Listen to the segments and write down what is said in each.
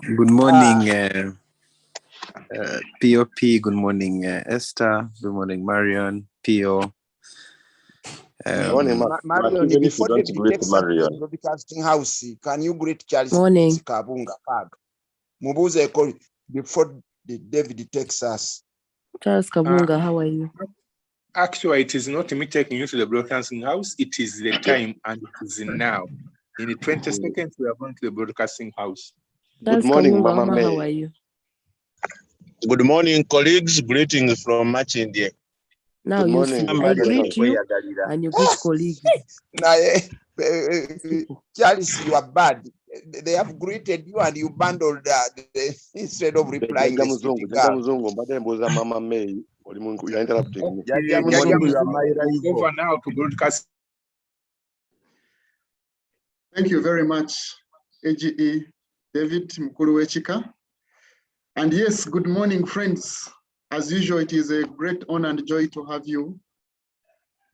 Good morning, POP. Good morning, Esther. Good morning, Marion. PO. Morning, Marion, even if you before don't David greet takes us to Marion. the broadcasting house, can you greet Charles Morning. Kabunga Pag? Mubuze call before David takes us. Charles Kabunga, how are you? Actually, it is not me taking you to the broadcasting house. It is the time, and it is now. In the 20 seconds, we are going to the broadcasting house. Charles Good morning, Kabunga, Mama how are May. you? Good morning, colleagues. Greetings from March, India. Now Good you morning, see, I greet you and you greet colleagues. Charles, you are bad. They have greeted you and you bundled instead of replying. Jaja Muzungu, mbadde Mama May. You're interrupting me. Over now to broadcast. Thank you very much, AGE David Mukulu Wechika. And yes, good morning, friends. As usual, it is a great honor and joy to have you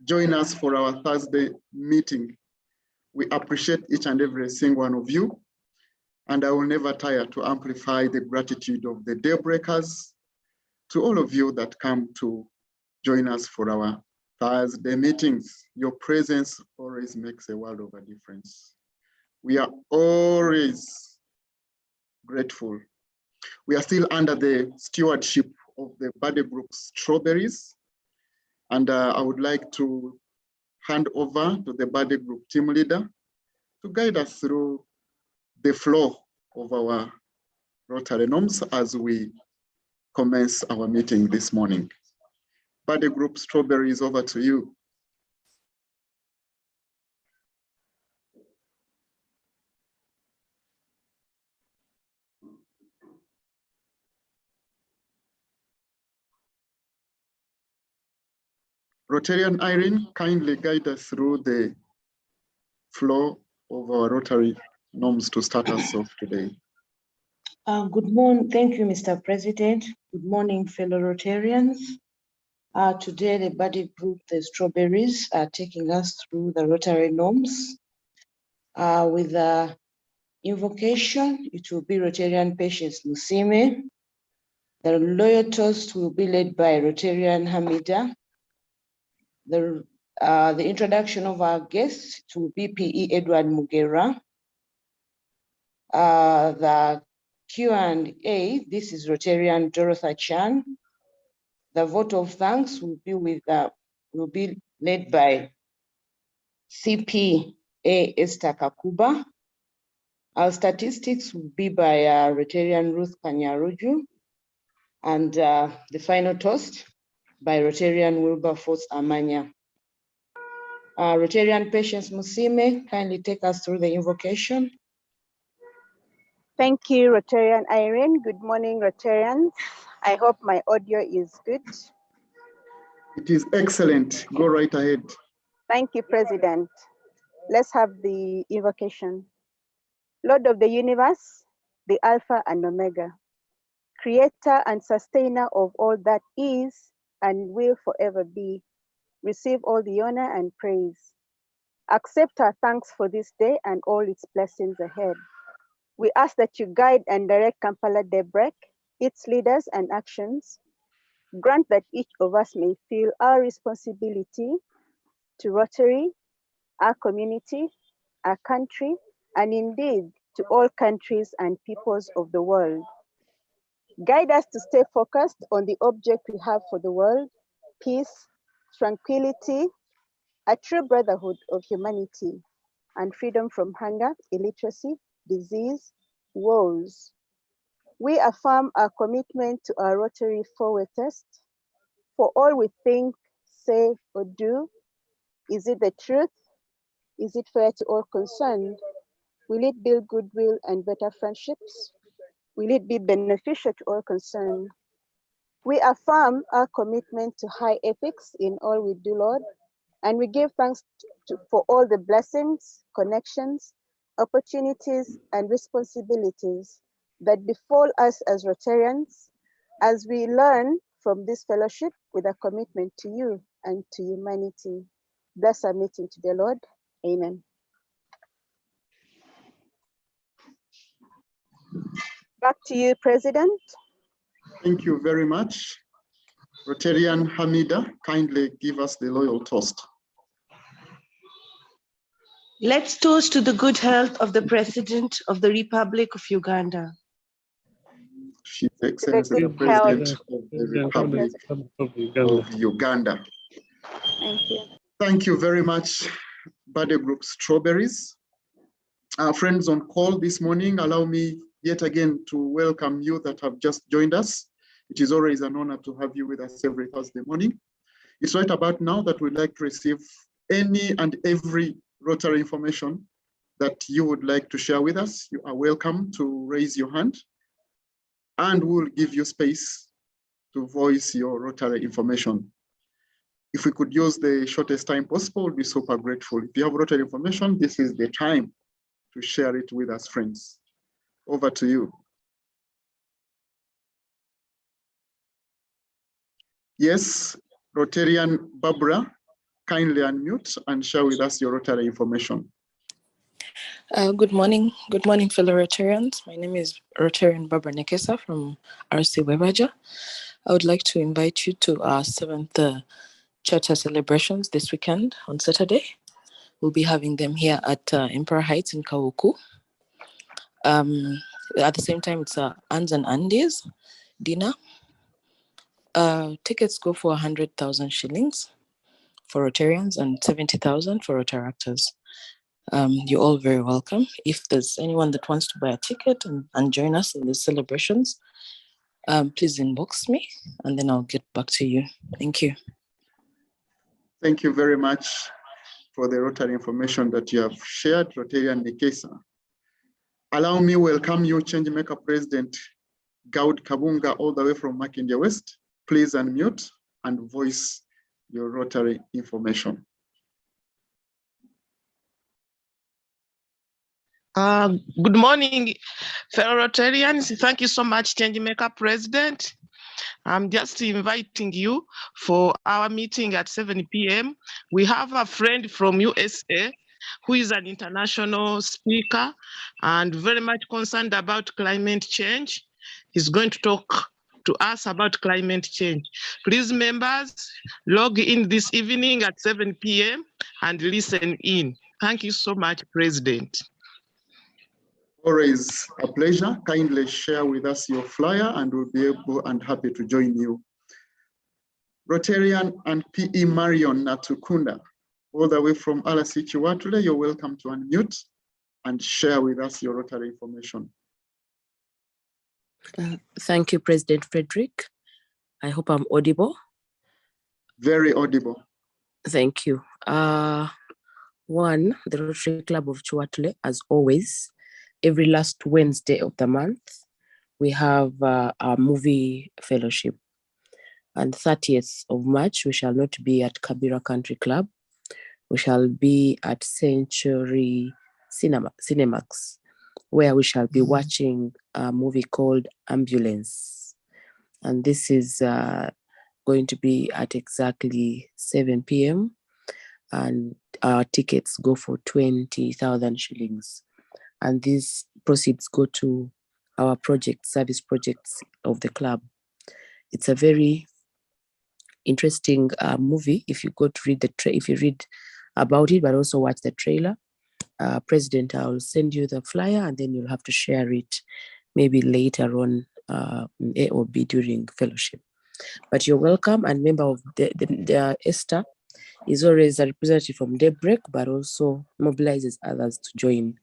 join us for our Thursday meeting. We appreciate each and every single one of you, and I will never tire to amplify the gratitude of the daybreakers to all of you that come to join us for our Thursday meetings. Your presence always makes a world of a difference. We are always grateful. We are still under the stewardship of the Body Group Strawberries, and I would like to hand over to the Body Group team leader to guide us through the flow of our Rotary norms as we commence our meeting this morning. Body Group Strawberries, over to you. Rotarian Irene, kindly guide us through the flow of our Rotary norms to start us off today. Good morning. Thank you, Mr. President. Good morning, fellow Rotarians. Today, the Body Group, the Strawberries, are taking us through the Rotary norms. With the invocation, it will be Rotarian Patience Musime. The loyal toast will be led by Rotarian Hamida. The introduction of our guests to BPE Edward Mugera. The Q&A, this is Rotarian Dorothy Chan. The vote of thanks will be led by CPA Esther Kakuba. Our statistics will be by Rotarian Ruth Kanyaruju, and the final toast by Rotarian Wilberforce Amanya. Rotarian Patience Musime, kindly take us through the invocation. Thank you, Rotarian Irene. Good morning, Rotarians. I hope my audio is good. It is excellent. Go right ahead. Thank you, President. Let's have the invocation. Lord of the universe, the Alpha and Omega, creator and sustainer of all that is and will forever be, receive all the honor and praise. Accept our thanks for this day and all its blessings ahead. We ask that you guide and direct Kampala Daybreak, its leaders and actions. Grant that each of us may feel our responsibility to Rotary, our community, our country, and indeed to all countries and peoples of the world. Guide us to stay focused on the object we have for the world: peace, tranquility, a true brotherhood of humanity, and freedom from hunger, illiteracy, disease, wars. We affirm our commitment to our Rotary forward test. For all we think, say, or do, is it the truth? Is it fair to all concerned? Will it build goodwill and better friendships? Will it be beneficial to all concerned? We affirm our commitment to high ethics in all we do, Lord, and we give thanks for all the blessings, connections, opportunities, and responsibilities that befall us as Rotarians as we learn from this fellowship with a commitment to you and to humanity. Bless our meeting today, Lord. Amen. Back to you, President. Thank you very much. Rotarian Hamida, kindly give us the loyal toast. Let's toast to the good health of the President of the Republic of Uganda. His Excellency the good President health of the Republic of Uganda. Thank you. Thank you very much, Body Group Strawberries. Our friends on call this morning, allow me yet again to welcome you that have just joined us. It is always an honor to have you with us every Thursday morning. It's right about now that we'd like to receive any and every Rotary information that you would like to share with us. You are welcome to raise your hand and we'll give you space to voice your Rotary information. If we could use the shortest time possible, we'd be super grateful. If you have Rotary information, this is the time to share it with us, friends. Over to you. Yes, Rotarian Barbara, kindly unmute and share with us your Rotary information. Good morning, fellow Rotarians. My name is Rotarian Barbara Nekesa from RC Webaja. I would like to invite you to our 7th Charter celebrations this weekend on Saturday. We'll be having them here at Emperor Heights in Kawuku. At the same time, it's Ands and Andes dinner. Tickets go for 100,000 shillings for Rotarians and 70,000 for Rotaractors. You're all very welcome. If there's anyone that wants to buy a ticket and join us in the celebrations, please inbox me and then I'll get back to you. Thank you. Thank you very much for the Rotary information that you have shared, Rotarian Nikesa. Allow me welcome you, Changemaker President Gaud Kabunga, all the way from Makindye West. Please unmute and voice your Rotary information. Good morning, fellow Rotarians. Thank you so much, Changemaker President. I'm just inviting you for our meeting at 7 p.m. We have a friend from USA who is an international speaker and very much concerned about climate change. He's going to talk to us about climate change. Please, members, log in this evening at 7 p.m. and listen in. Thank you so much, President. Always a pleasure. Kindly share with us your flyer and we'll be able and happy to join you. Rotarian and PE Marion Natukunda, all the way from Alasi Chiwatule, you're welcome to unmute and share with us your Rotary information. Thank you, President Frederick. I hope I'm audible. Very audible. Thank you. One, the Rotary Club of Chiwatule, as always, every last Wednesday of the month, we have our movie fellowship. And 30th of March, we shall not be at Kabira Country Club. We shall be at Century Cinemax, where we shall be watching a movie called Ambulance. And this is going to be at exactly 7 p.m. And our tickets go for 20,000 shillings. And these proceeds go to our service projects of the club. It's a very interesting movie. If you go to read if you read about it, but also watch the trailer. President, I'll send you the flyer and then you'll have to share it maybe later on A or B during fellowship. But you're welcome, and member of the Esther is always a representative from Daybreak, but also mobilizes others to join.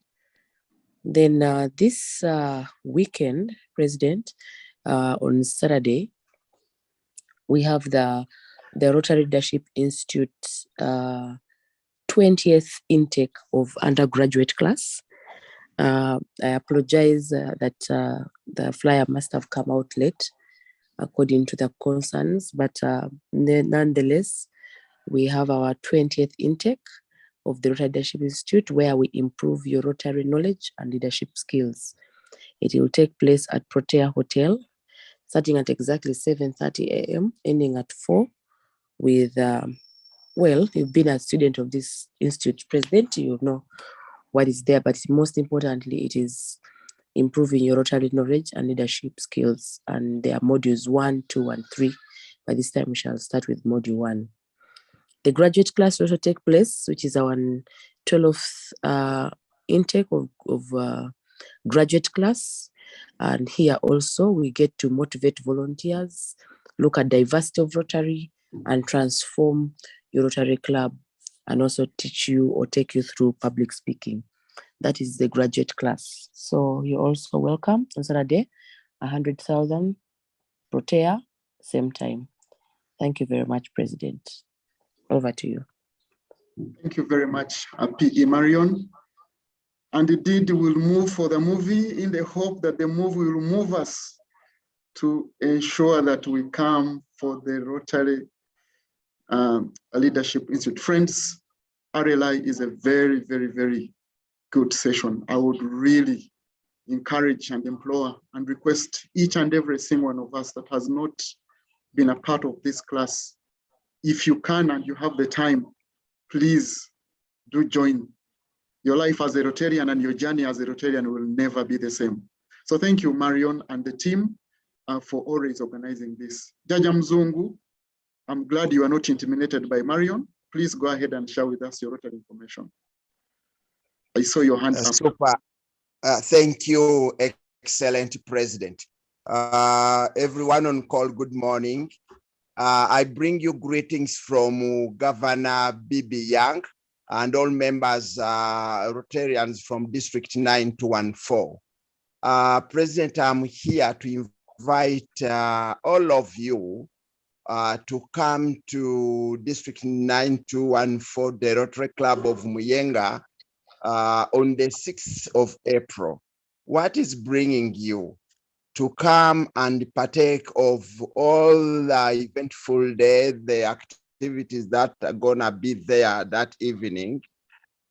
Then this weekend, President, on Saturday, we have the Rotary Leadership Institute 20th intake of undergraduate class. I apologize that the flyer must have come out late according to the concerns, but nonetheless, we have our 20th intake of the Rotary Leadership Institute, where we improve your Rotary knowledge and leadership skills. It will take place at Protea Hotel, starting at exactly 7:30 a.m., ending at 4, with, well, you've been a student of this institute, President, you know what is there, but most importantly, it is improving your Rotary knowledge and leadership skills. And there are modules 1, 2, and 3. By this time, we shall start with module 1. The graduate class will also take place, which is our 12th intake of graduate class. And here also we get to motivate volunteers, look at diversity of Rotary, and transform your Rotary club, and also teach you or take you through public speaking. That is the graduate class. So you're also welcome on Saturday, 100,000 Protea, same time. Thank you very much, President. Over to you. Thank you very much, PE Marion. And indeed, we'll move for the movie in the hope that the movie will move us to ensure that we come for the Rotary Leadership Institute. Friends, RLI is a very, very, very good session. I would really encourage and implore and request each and every single one of us that has not been a part of this class, if you can and you have the time, please do join. Your life as a Rotarian and your journey as a Rotarian will never be the same. So thank you, Marion and the team for always organizing this. Jaja Mzungu, I'm glad you are not intimidated by Marion. Please go ahead and share with us your Rotary information. I saw your hand up. Super. Thank you, excellent President. Everyone on call, good morning. I bring you greetings from Governor Bibi Young and all members, Rotarians from District 9214. President, I'm here to invite all of you to come to District 9214, the Rotary Club of Muyenga, on the 6th of April. What is bringing you to come and partake of all the eventful day, the activities that are gonna be there that evening,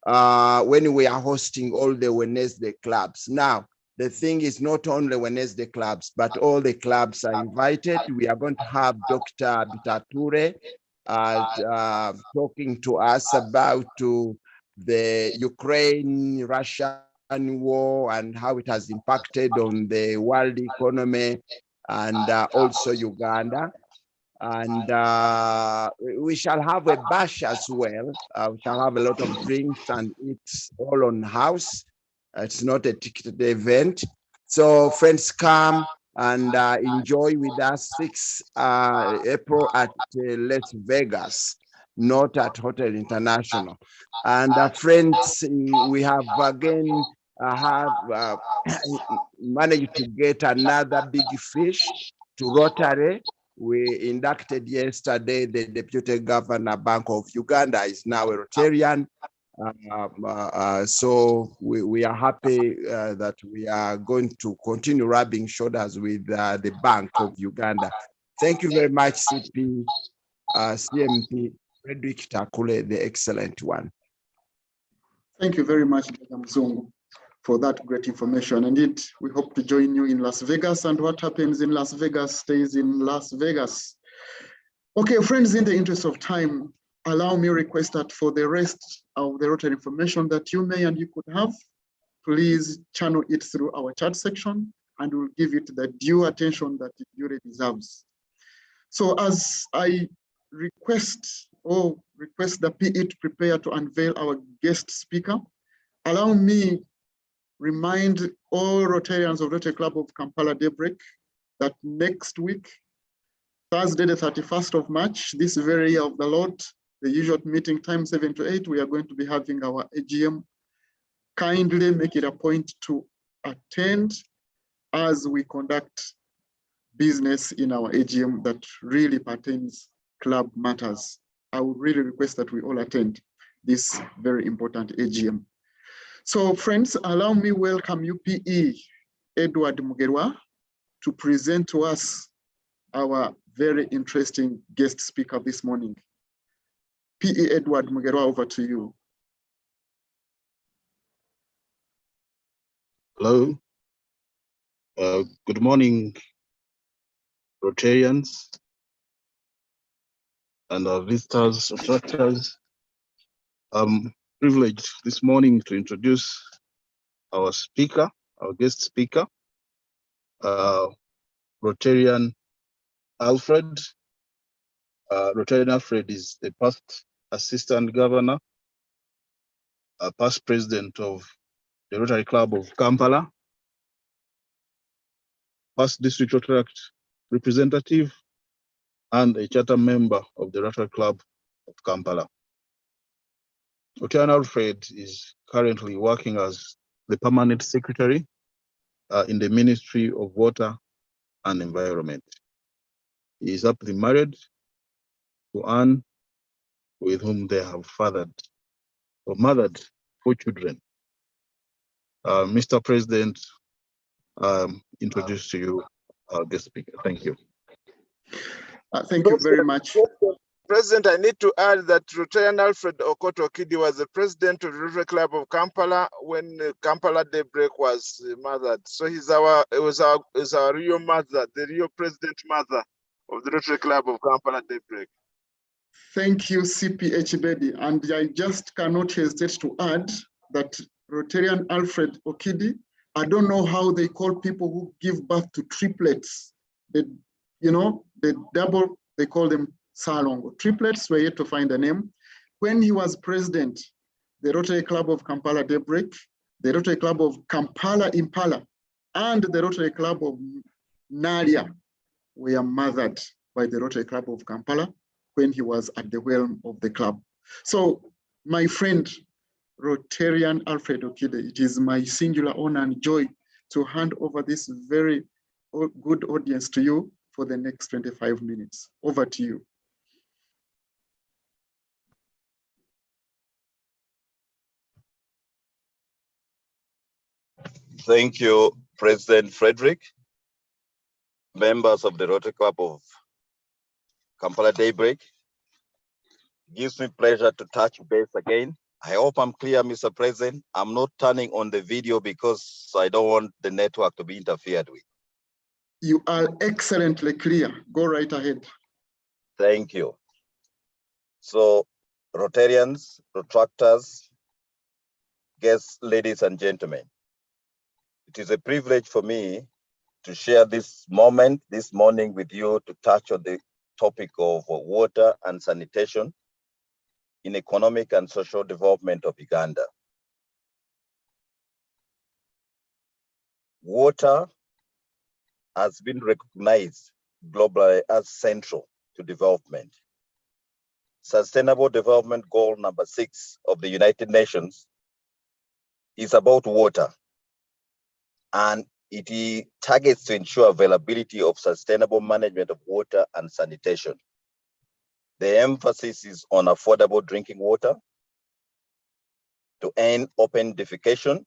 when we are hosting all the Wednesday clubs. Now, the thing is not only Wednesday clubs, but all the clubs are invited. We are going to have Dr. Bitature talking to us about the Ukraine-Russia war and how it has impacted on the world economy and also Uganda. And we shall have a bash as well. We shall have a lot of drinks and it's all on house. It's not a ticketed event. So friends, come and enjoy with us 6 April at Las Vegas, not at Hotel International. And friends, we have again managed to get another big fish to Rotary. We inducted yesterday the Deputy Governor Bank of Uganda is now a Rotarian. So we are happy that we are going to continue rubbing shoulders with the Bank of Uganda. Thank you very much, CMP Frederick Takule, the excellent one. Thank you very much, Dr. Mzungu, for that great information. Indeed, we hope to join you in Las Vegas, and what happens in Las Vegas stays in Las Vegas. Okay, friends, in the interest of time, allow me request that for the rest of the Rotary information that you may and you could have, please channel it through our chat section and we'll give it the due attention that it duly deserves. So as I request the PE to prepare to unveil our guest speaker, allow me remind all Rotarians of Rotary Club of Kampala Daybreak that next week, Thursday, the 31st of March, this very year of the Lord, the usual meeting time 7 to 8, we are going to be having our AGM. Kindly make it a point to attend as we conduct business in our AGM that really pertains club matters. I would really request that we all attend this very important AGM. So friends, allow me welcome you, PE Edward Mugerwa, to present to us our very interesting guest speaker this morning. PE Edward Mugerwa, over to you. Hello. Good morning, Rotarians and our visitors, instructors. I'm privileged this morning to introduce our speaker, our guest speaker, Rotarian Alfred. Rotarian Alfred is the past assistant governor, past president of the Rotary Club of Kampala, past district Rotary representative, and a charter member of the Rotary Club of Kampala. Rotarian Alfred is currently working as the permanent secretary in the Ministry of Water and Environment. He is happily married to Anne, with whom they have mothered 4 children. Mr. President, introduce to you our guest speaker. Thank you. Thank you very much. President, I need to add that Rotarian Alfred Okoto Okidi was the president of the Rotary Club of Kampala when Kampala Daybreak was mothered. So he's our real mother, the real president mother of the Rotary Club of Kampala Daybreak. Thank you, CPH Bedi. And I just cannot hesitate to add that Rotarian Alfred Okidi, I don't know how they call people who give birth to triplets. The double, they call them Salongo. Triplets were yet to find a name. When he was president, the Rotary Club of Kampala Daybreak, the Rotary Club of Kampala Impala, and the Rotary Club of Nalia were mothered by the Rotary Club of Kampala when he was at the helm of the club. So, my friend, Rotarian Alfred Okidi, it is my singular honor and joy to hand over this very good audience to you for the next 25 minutes. Over to you. Thank you, President Frederick, members of the Rotary Club of Kampala Daybreak. It gives me pleasure to touch base again. I hope I'm clear, Mr. President. I'm not turning on the video because I don't want the network to be interfered with. You are excellently clear. Go right ahead. Thank you. So, Rotarians, Retractors, guests, ladies and gentlemen, it is a privilege for me to share this moment, this morning with you to touch on the topic of water and sanitation in economic and social development of Uganda. Water has been recognized globally as central to development. Sustainable Development Goal number 6 of the United Nations is about water, and it targets to ensure availability of sustainable management of water and sanitation. The emphasis is on affordable drinking water, to end open defecation.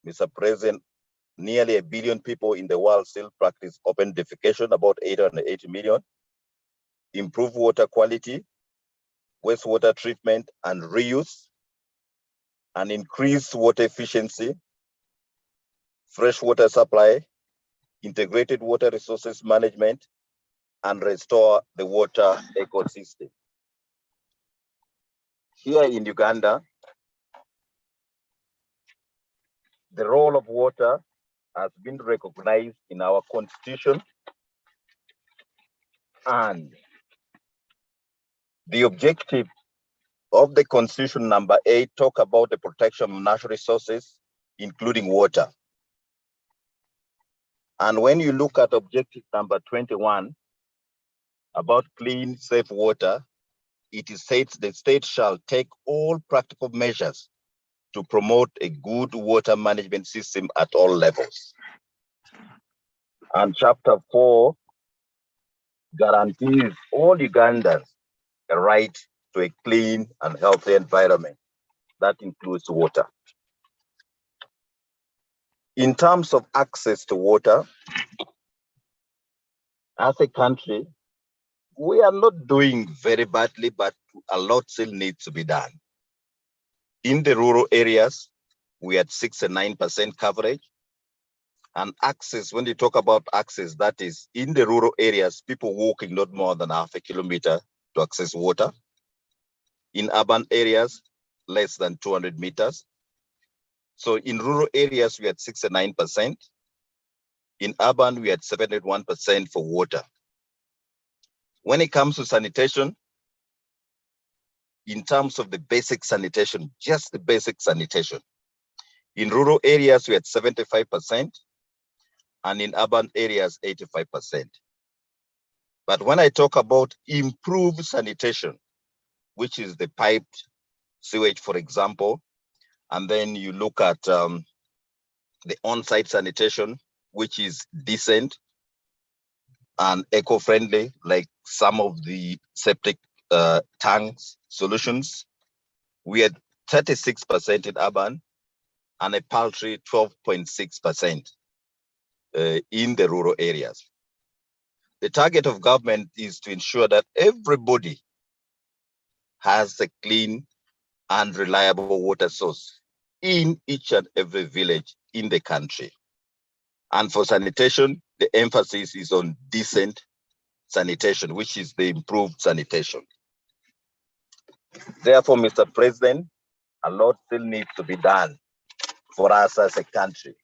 Mr. President, nearly 1 billion people in the world still practice open defecation, about 880 million. Improve water quality, wastewater treatment and reuse, and increase water efficiency, fresh water supply, integrated water resources management, and restore the water ecosystem. Here in Uganda, the role of water has been recognized in our constitution, and the objective of the constitution number 8 talk about the protection of natural resources, including water. And when you look at objective number 21 about clean, safe water, it states the state shall take all practical measures to promote a good water management system at all levels. And chapter 4 guarantees all Ugandans a right to a clean and healthy environment. That includes water. In terms of access to water, as a country, we are not doing very badly, but a lot still needs to be done. In the rural areas, we had 6 and 9% coverage. And access, when you talk about access, that is in the rural areas, people walking not more than half a kilometer to access water. In urban areas, less than 200 meters. So in rural areas, we had 69%. In urban, we had 71% for water. When it comes to sanitation, in terms of the basic sanitation, just the basic sanitation, in rural areas, we had 75%, and in urban areas, 85%. But when I talk about improved sanitation, which is the piped sewage, for example, and then you look at the on-site sanitation, which is decent and eco-friendly, like some of the septic tanks solutions, we had 36% in urban and a paltry 12.6% in the rural areas. The target of government is to ensure that everybody has a clean and reliable water source in each and every village in the country. And for sanitation, the emphasis is on decent sanitation, which is the improved sanitation. Therefore, Mr. President, a lot still needs to be done for us as a country.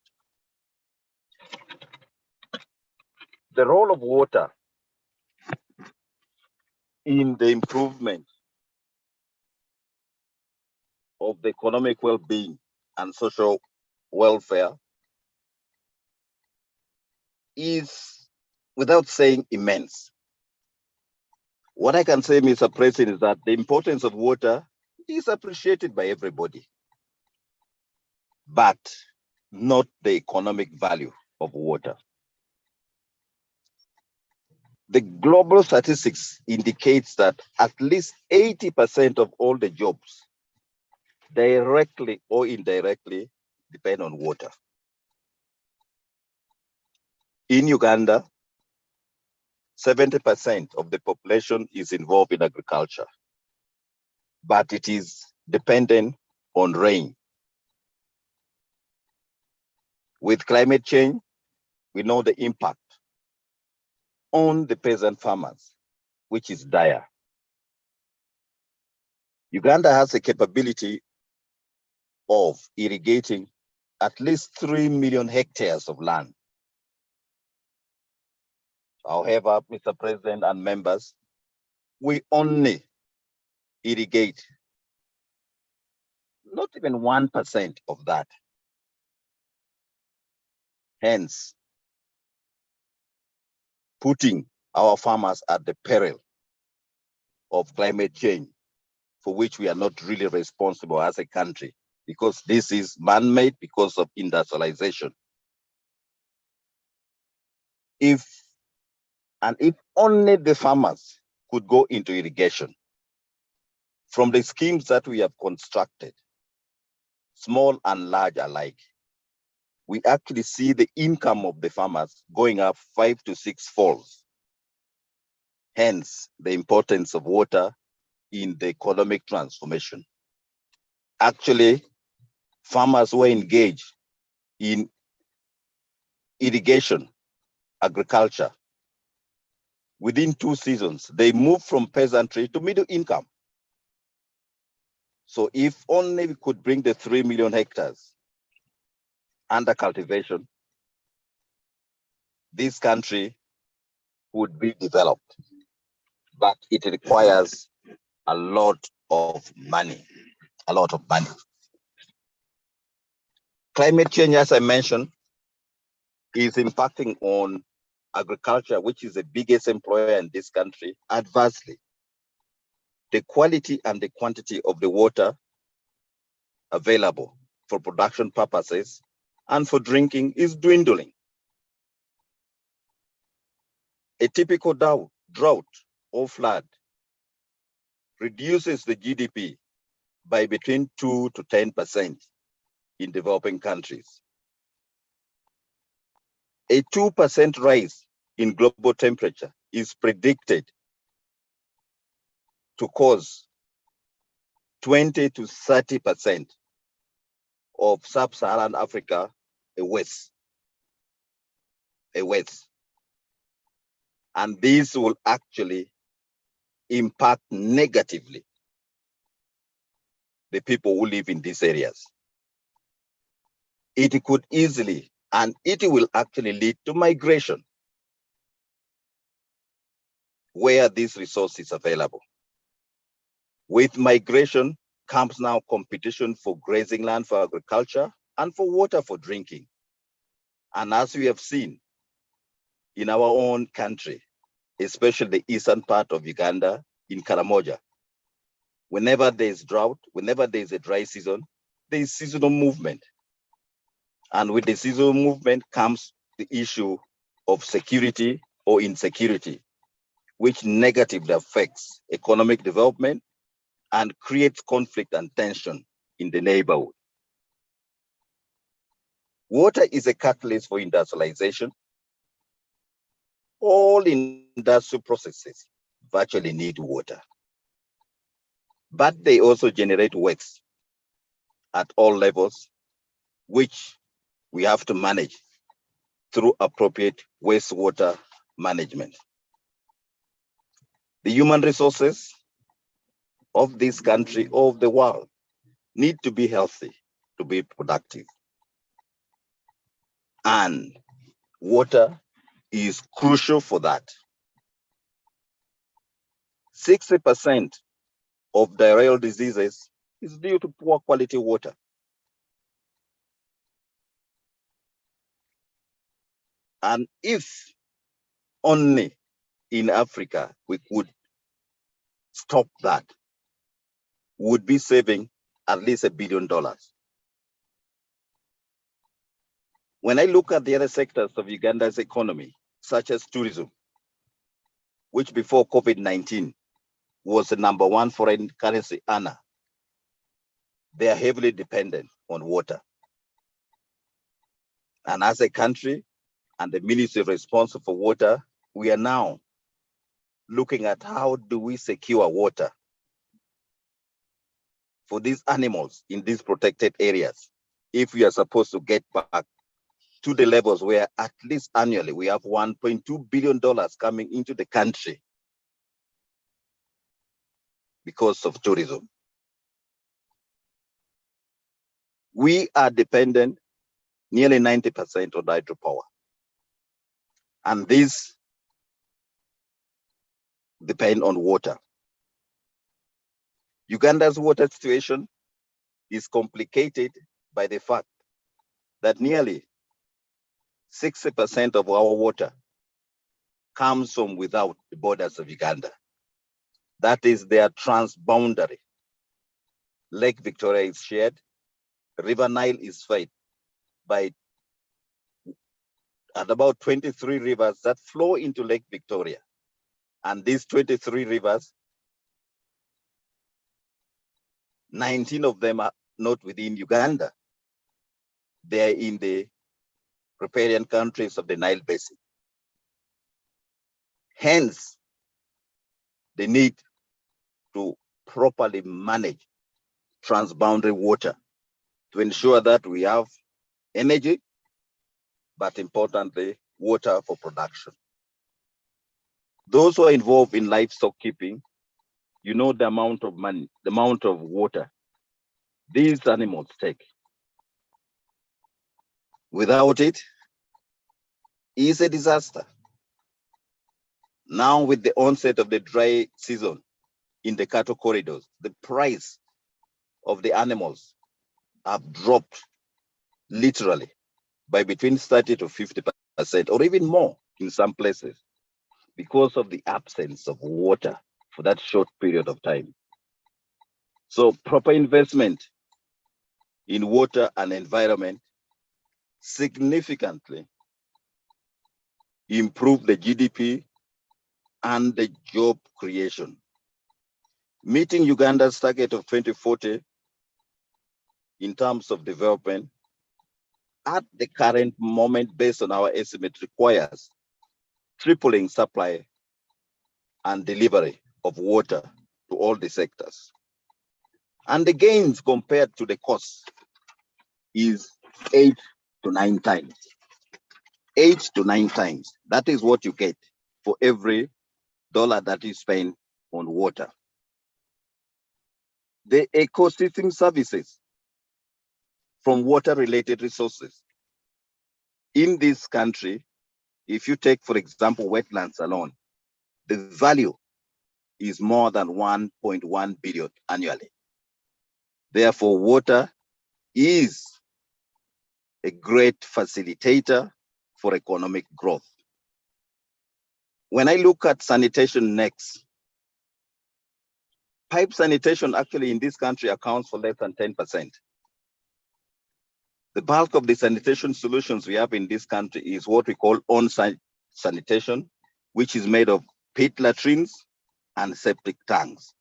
The role of water in the improvement of the economic well-being and social welfare is, without saying, immense. What I can say, Mr. President, is that the importance of water is appreciated by everybody, but not the economic value of water. The global statistics indicates that at least 80% of all the jobs, directly or indirectly, depend on water. In Uganda, 70% of the population is involved in agriculture, but it is dependent on rain. With climate change, we know the impact on the peasant farmers, which is dire. Uganda has the capability of irrigating at least 3 million hectares of land. However, Mr. President and members, we only irrigate not even 1% of that. Hence, putting our farmers at the peril of climate change, for which we are not really responsible as a country, because this is man-made because of industrialization. If only the farmers could go into irrigation, from the schemes that we have constructed, small and large alike, we actually see the income of the farmers going up 5 to 6 folds. Hence, the importance of water in the economic transformation. Actually, farmers were engaged in irrigation, agriculture. Within 2 seasons, they moved from peasantry to middle income. So if only we could bring the 3 million hectares under cultivation, this country would be developed. But it requires a lot of money, a lot of money. Climate change, as I mentioned, is impacting on agriculture, which is the biggest employer in this country, adversely. The quality and the quantity of the water available for production purposes and for drinking is dwindling. A typical drought or flood reduces the GDP by between 2 to 10% in developing countries. A 2% rise in global temperature is predicted to cause 20 to 30% of sub-Saharan Africa a waste. And this will actually impact negatively the people who live in these areas. it could easily, and it will actually lead to migration where this resource is available. With migration comes now competition for grazing land for agriculture and for water for drinking. And as we have seen in our own country, especially the eastern part of Uganda, in Karamoja, whenever there's drought, whenever there's a dry season, there is seasonal movement. And with the seasonal movement comes the issue of security or insecurity, which negatively affects economic development and creates conflict and tension in the neighborhood. Water is a catalyst for industrialization. All industrial processes virtually need water, but they also generate waste at all levels, which we have to manage through appropriate wastewater management. The human resources of this country, of the world, need to be healthy to be productive. And water is crucial for that. 60% of diarrheal diseases is due to poor quality water. And if only in Africa we could stop that, we would be saving at least $1 billion. When I look at the other sectors of Uganda's economy, such as tourism, which before COVID-19 was the #1 foreign currency earner, they are heavily dependent on water. And as a country and the ministry responsible for water, we are now looking at how do we secure water for these animals in these protected areas if we are supposed to get back to the levels where at least annually we have $1.2 billion coming into the country because of tourism. We are dependent nearly 90% on hydropower. And these depend on water. Uganda's water situation is complicated by the fact that nearly 60% of our water comes from without the borders of Uganda. That is their transboundary. Lake Victoria is shared. River Nile is fed by about 23 rivers that flow into Lake Victoria. And these 23 rivers, 19 of them are not within Uganda. They are in the riparian countries of the Nile Basin. Hence, the need to properly manage transboundary water to ensure that we have energy, but importantly, water for production. Those who are involved in livestock keeping, you know the amount of money, the amount of water these animals take. Without it, it's a disaster. Now with the onset of the dry season in the cattle corridors, the price of the animals have dropped literally by between 30 to 50% or even more in some places because of the absence of water for that short period of time. So proper investment in water and environment significantly improve the GDP and the job creation. Meeting Uganda's target of 2040 in terms of development at the current moment based on our estimate requires tripling supply and delivery of water to all the sectors. And the gains compared to the cost is 8 to 9 times. 8 to 9 times. That is what you get for every dollar that you spend on water. The ecosystem services from water-related resources. In this country, if you take, for example, wetlands alone, the value is more than 1.1 billion annually. Therefore, water is a great facilitator for economic growth. When I look at sanitation next, pipe sanitation actually in this country accounts for less than 10%. The bulk of the sanitation solutions we have in this country is what we call on-site sanitation, which is made of pit latrines and septic tanks.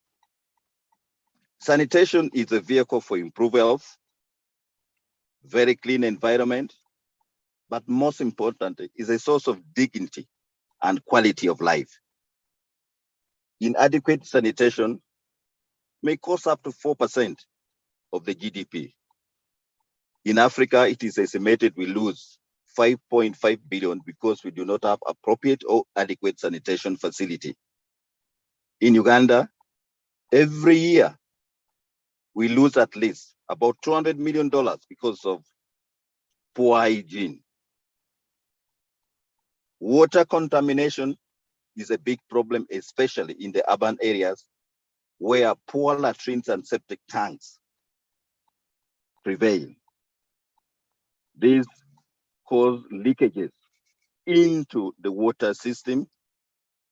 Sanitation is a vehicle for improved health, very clean environment, but most importantly, is a source of dignity and quality of life. Inadequate sanitation may cost up to 4% of the GDP. In Africa, it is estimated we lose 5.5 billion because we do not have appropriate or adequate sanitation facility. In Uganda, every year, we lose at least about $200 million because of poor hygiene. Water contamination is a big problem, especially in the urban areas where poor latrines and septic tanks prevail. These cause leakages into the water system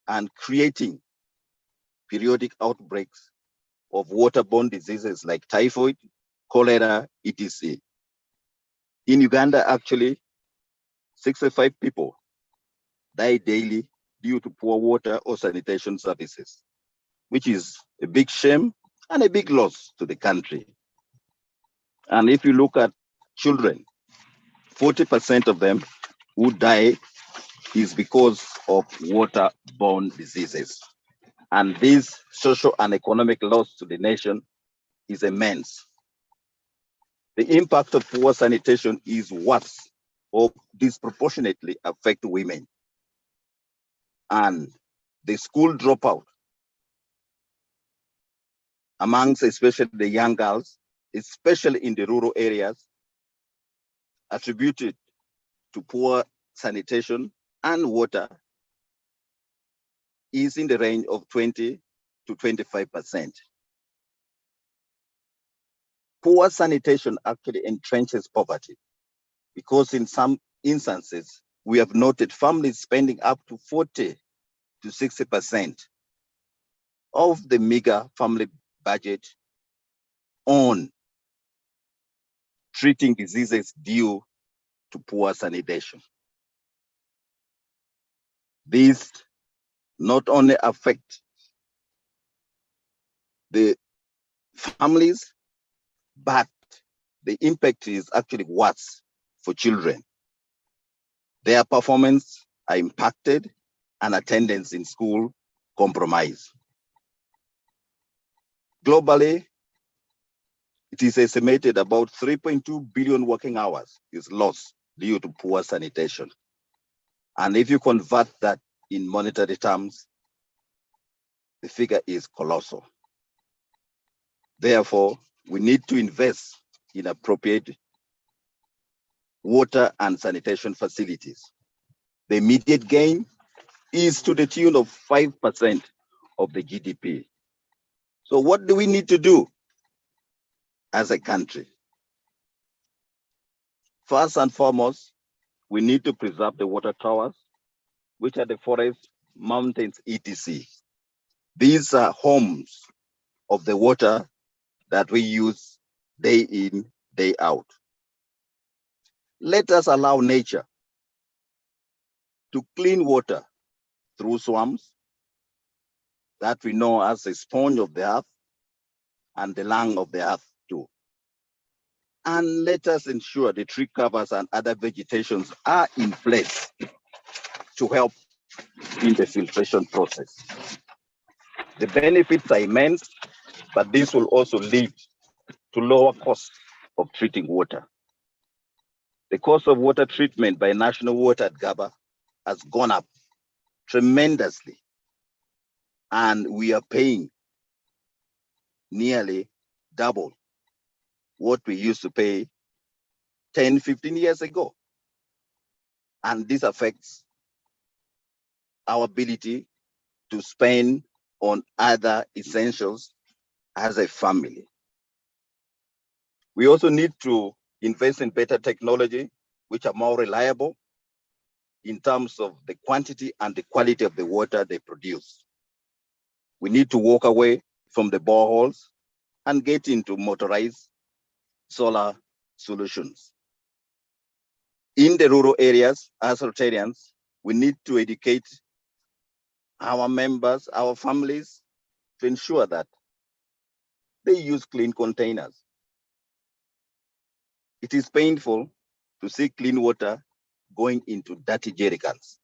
and creating periodic outbreaks of waterborne diseases like typhoid, cholera, etc. In Uganda, actually, 65 people die daily due to poor water or sanitation services, which is a big shame and a big loss to the country. And if you look at children, 40% of them who die is because of waterborne diseases. And this social and economic loss to the nation is immense. The impact of poor sanitation is worse or disproportionately affect women. And the school dropout amongst especially the young girls, especially in the rural areas, attributed to poor sanitation and water is in the range of 20 to 25%. Poor sanitation actually entrenches poverty because in some instances, we have noted families spending up to 40 to 60% of the meager family budget on treating diseases due to poor sanitation. These not only affect the families, but the impact is actually worse for children. Their performance are impacted and attendance in school compromised. Globally, it is estimated about 3.2 billion working hours is lost due to poor sanitation. And if you convert that in monetary terms, the figure is colossal. Therefore, we need to invest in appropriate water and sanitation facilities. The immediate gain is to the tune of 5% of the GDP. So what do we need to do as a country? First and foremost, we need to preserve the water towers, which are the forests, mountains, etc. These are homes of the water that we use day in, day out. Let us allow nature to clean water through swamps that we know as the sponge of the earth and the lung of the earth too. And let us ensure the tree covers and other vegetations are in place to help in the filtration process. The benefits are immense, but this will also lead to lower costs of treating water. The cost of water treatment by national water at Gaba has gone up tremendously, and we are paying nearly double what we used to pay 10, 15 years ago. And this affects our ability to spend on other essentials as a family. We also need to invest in better technology, which are more reliable in terms of the quantity and the quality of the water they produce. We need to walk away from the boreholes and get into motorized solar solutions. In the rural areas, as Rotarians, we need to educate our members, our families, to ensure that they use clean containers. It is painful to see clean water going into dirty jerry cans,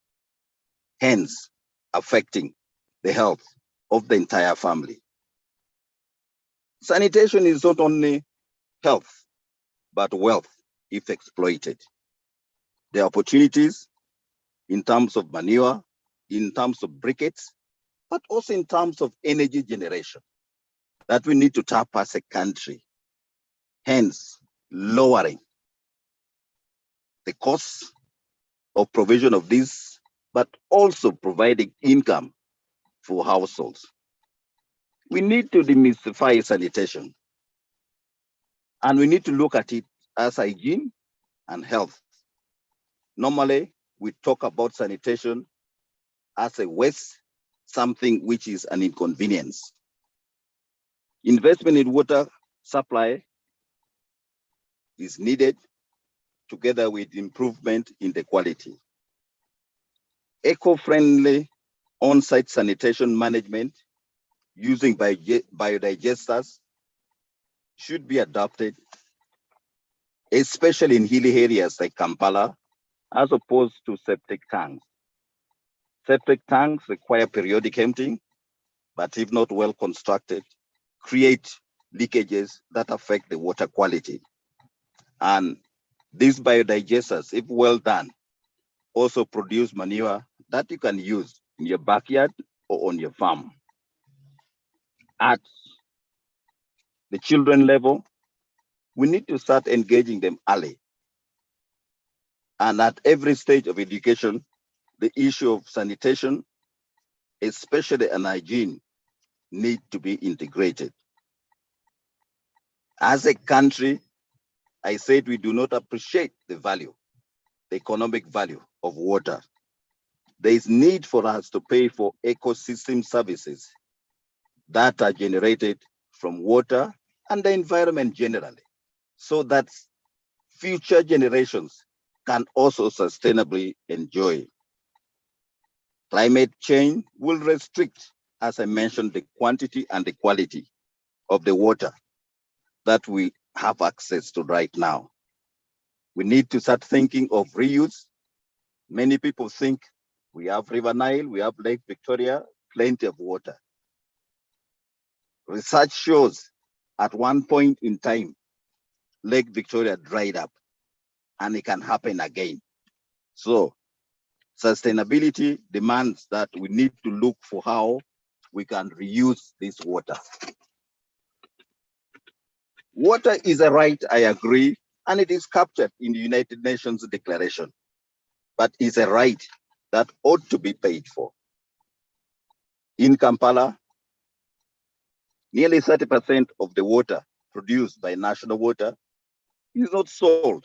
hence affecting the health of the entire family. Sanitation is not only health, but wealth if exploited. The opportunities in terms of manure, in terms of briquettes, but also in terms of energy generation that we need to tap as a country, hence lowering the costs of provision of this, but also providing income for households. We need to demystify sanitation, and we need to look at it as hygiene and health. Normally, we talk about sanitation as a waste, something which is an inconvenience. Investment in water supply is needed together with improvement in the quality. Eco-friendly on-site sanitation management using biodigesters should be adopted, especially in hilly areas like Kampala, as opposed to septic tanks. Septic tanks require periodic emptying, but if not well constructed, create leakages that affect the water quality. And these biodigesters, if well done, also produce manure that you can use in your backyard or on your farm. At the children level, we need to start engaging them early. And at every stage of education, the issue of sanitation, especially an hygiene, need to be integrated. As a country, I said we do not appreciate the value, the economic value of water. There is need for us to pay for ecosystem services that are generated from water and the environment generally, so that future generations can also sustainably enjoy. Climate change will restrict, as I mentioned, the quantity and the quality of the water that we have access to right now. We need to start thinking of reuse. Many people think we have River Nile, we have Lake Victoria, plenty of water. Research shows at one point in time, Lake Victoria dried up, and it can happen again. So sustainability demands that we need to look for how we can reuse this water. Water is a right, I agree, and it is captured in the United Nations Declaration, but it's a right that ought to be paid for. In Kampala, nearly 30% of the water produced by national water is not sold,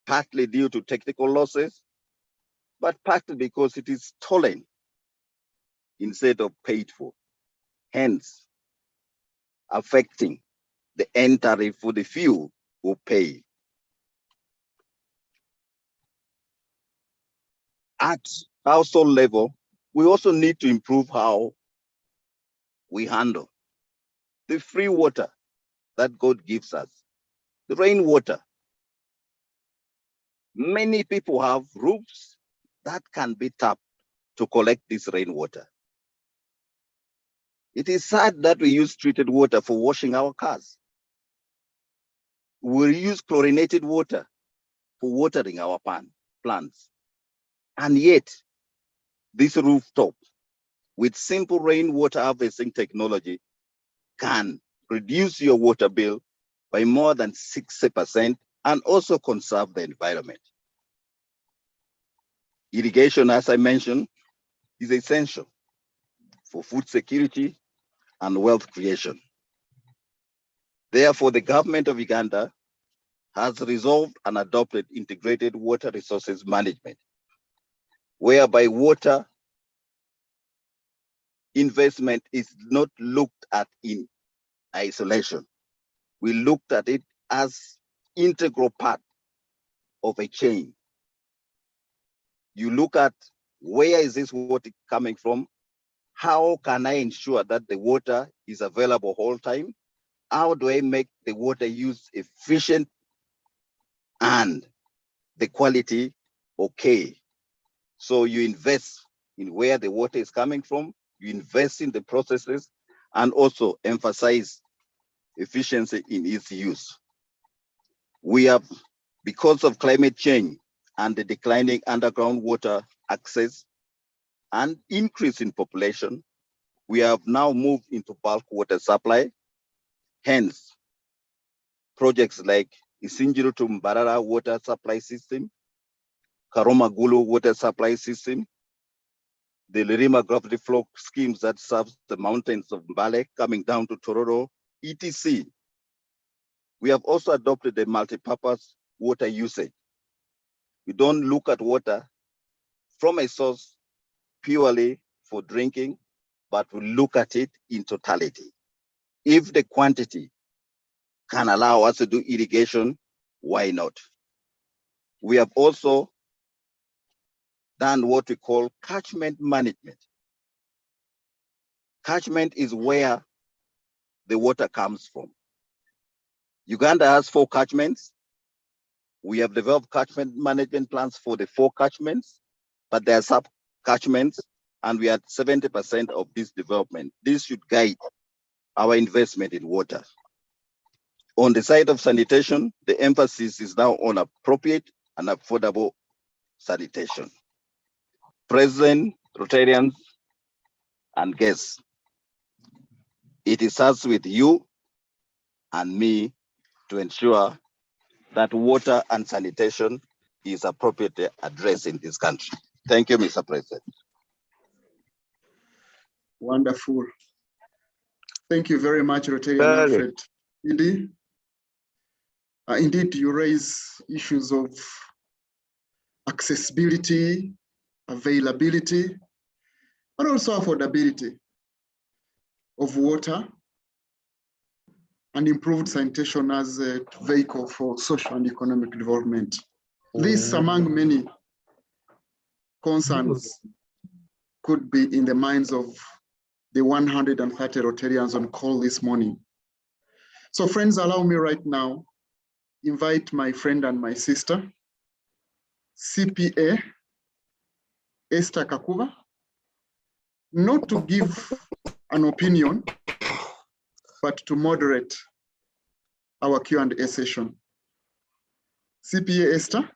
partly due to technical losses, but partly because it is stolen instead of paid for, hence affecting the end tariff for the few who pay. At household level, we also need to improve how we handle the free water that God gives us, the rainwater. Many people have roofs that can be tapped to collect this rainwater. It is sad that we use treated water for washing our cars. We use chlorinated water for watering our plants. And yet, this rooftop with simple rainwater harvesting technology can reduce your water bill by more than 60% and also conserve the environment. Irrigation, as I mentioned, is essential for food security and wealth creation. Therefore, the government of Uganda has resolved and adopted integrated water resources management, whereby water investment is not looked at in isolation. We looked at it as integral part of a chain. You look at where is this water coming from? How can I ensure that the water is available all time? How do I make the water use efficient and the quality okay? So you invest in where the water is coming from, you invest in the processes, and also emphasize efficiency in its use. We have, because of climate change and the declining underground water access and increase in population, we have now moved into bulk water supply. Hence, projects like Isinjiru to Mbarara water supply system, Karomagulu water supply system, the Lirima gravity flow schemes that serves the mountains of Mbale coming down to Tororo, etc. We have also adopted a multi-purpose water usage. We don't look at water from a source purely for drinking, but we look at it in totality. If the quantity can allow us to do irrigation, why not? We have also done what we call catchment management. Catchment is where the water comes from. Uganda has 4 catchments. We have developed catchment management plans for the 4 catchments, but there are sub-catchments, and we are 70% of this development. This should guide our investment in water. On the side of sanitation, the emphasis is now on appropriate and affordable sanitation. President, Rotarians, and guests, it is us with you and me to ensure that water and sanitation is appropriately addressed in this country. Thank you, Mr. President. Wonderful. Thank you very much, Rotarian Alfred. Indeed, you raise issues of accessibility, availability, but also affordability of water and improved sanitation as a vehicle for social and economic development. This, among many concerns, could be in the minds of the 130 Rotarians on call this morning. So friends, allow me right now, invite my friend and my sister, CPA Esther Kakuba, not to give an opinion, but to moderate our Q&A session. CPA Esther,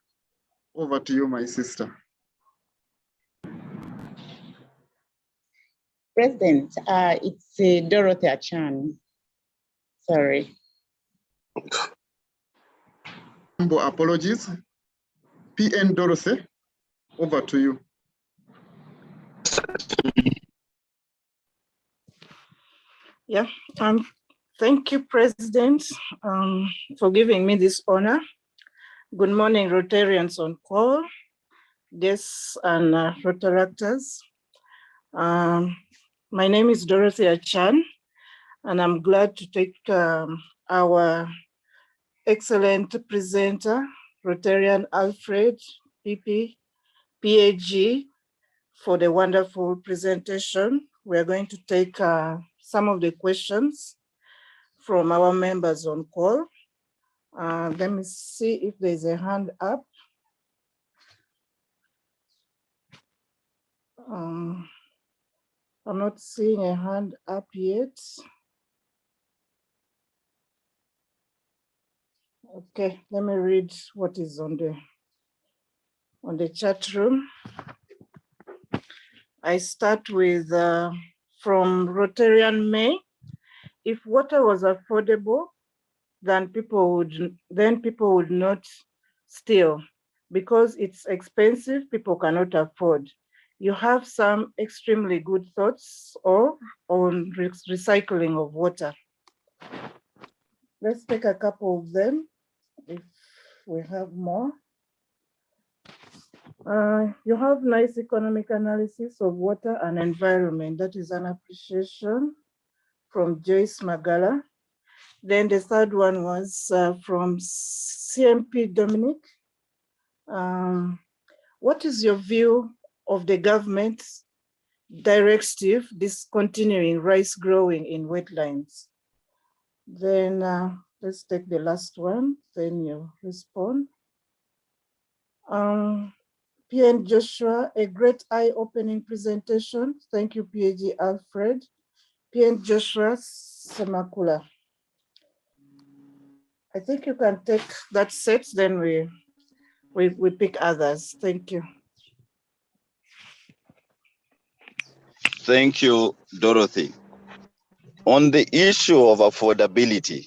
over to you, my sister. President, it's Dorothy Achan. Sorry. Humble apologies. PN Dorothy, over to you. Yeah, thank you, President, for giving me this honor. Good morning, Rotarians on call, guests and Rotaractors. My name is Dorothy Achan, and I'm glad to take our excellent presenter, Rotarian Alfred, PP, PAG, for the wonderful presentation. We're going to take some of the questions from our members on call. Let me see if there's a hand up. I'm not seeing a hand up yet. Okay, let me read what is on the chat room. I start with from Rotarian May. If water was affordable, then people would not steal, because it's expensive, people cannot afford. You have some extremely good thoughts or on recycling of water? Let's take a couple of them if we have more. You have nice economic analysis of water and environment. That is an appreciation from Joyce Magala. Then the third one was from CMP Dominic. What is your view of the government's directive discontinuing rice growing in wetlands? Then let's take the last one, then you respond. PN Joshua, a great eye-opening presentation. Thank you, PAG Alfred. PN Joshua Semakula. I think you can take that set, then we pick others. Thank you. Thank you, Dorothy. On the issue of affordability,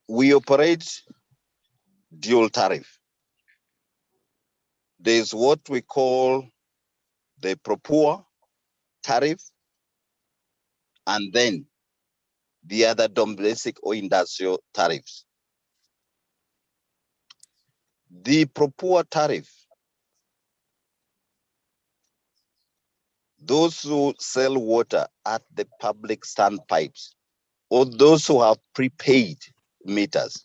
we operate dual tariff. There's what we call the pro-poor tariff, and then the other domestic or industrial tariffs. The pro-poor tariff, those who sell water at the public standpipes, or those who have prepaid meters,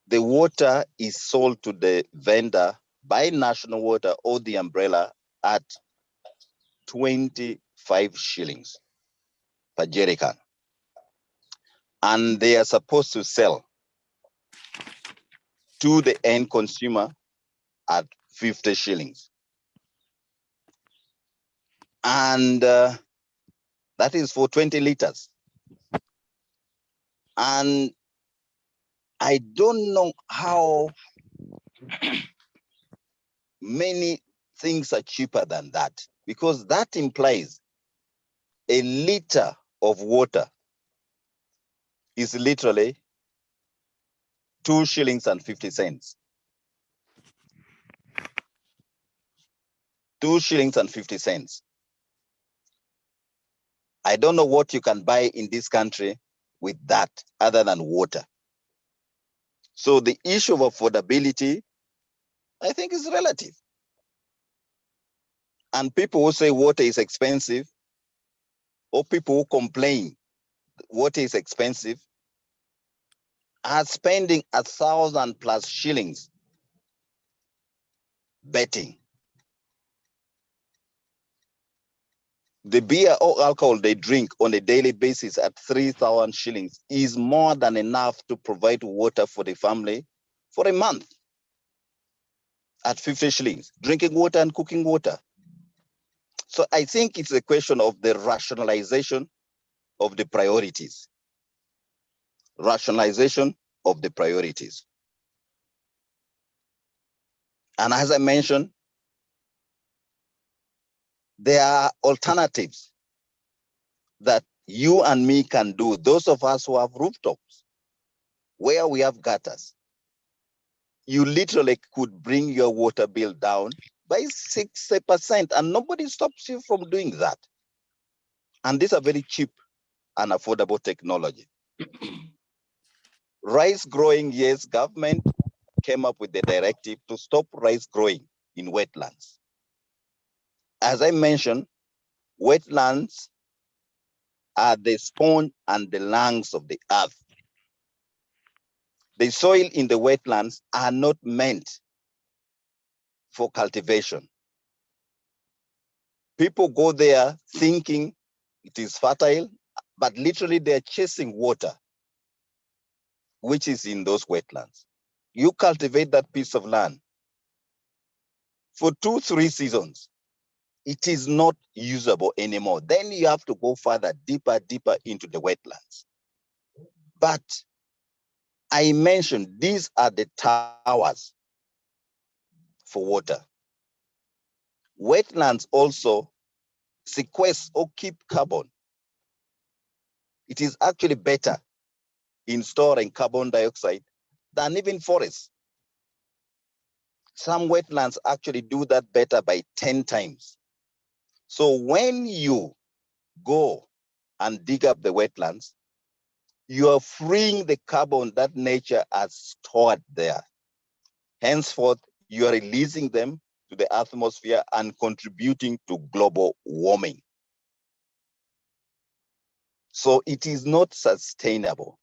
the water is sold to the vendor by National Water or the umbrella at 25 shillings per jerrycan. And they are supposed to sell to the end consumer at 50 shillings. And that is for 20 liters. And I don't know how many things are cheaper than that, because that implies a liter of water is literally 2 shillings and 50 cents. 2 shillings and 50 cents. I don't know what you can buy in this country with that other than water. So the issue of affordability, I think, is relative. And people who say water is expensive, or people who complain water is expensive, are spending 1,000+ shillings betting. The beer or alcohol they drink on a daily basis at 3,000 shillings is more than enough to provide water for the family for a month at 50 shillings, drinking water and cooking water. So I think it's a question of the rationalization of the priorities. Rationalization of the priorities. And as I mentioned, there are alternatives that you and me can do, those of us who have rooftops, where we have gutters. You literally could bring your water bill down by 60%, and nobody stops you from doing that. And these are very cheap and affordable technology. Rice growing, yes, government came up with the directive to stop rice growing in wetlands. As I mentioned, wetlands are the sponge and the lungs of the earth. The soil in the wetlands are not meant for cultivation. People go there thinking it is fertile, but literally they're chasing water, which is in those wetlands. You cultivate that piece of land for 2-3 seasons, it is not usable anymore. Then you have to go further, deeper into the wetlands. But I mentioned these are the towers for water. Wetlands also sequester or keep carbon. It is actually better in storing carbon dioxide than even forests. Some wetlands actually do that better by 10 times. So when you go and dig up the wetlands, you are freeing the carbon that nature has stored there. Henceforth, you are releasing them to the atmosphere and contributing to global warming. So it is not sustainable.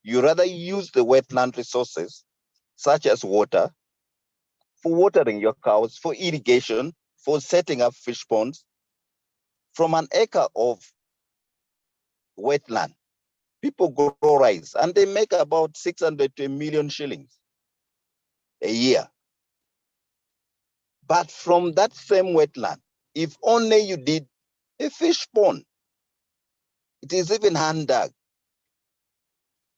You rather use the wetland resources, such as water, for watering your cows, for irrigation, for setting up fish ponds. From an acre of wetland, people grow rice and they make about 600 to 1 million shillings a year. But from that same wetland, if only you did a fish pond, it is even hand dug,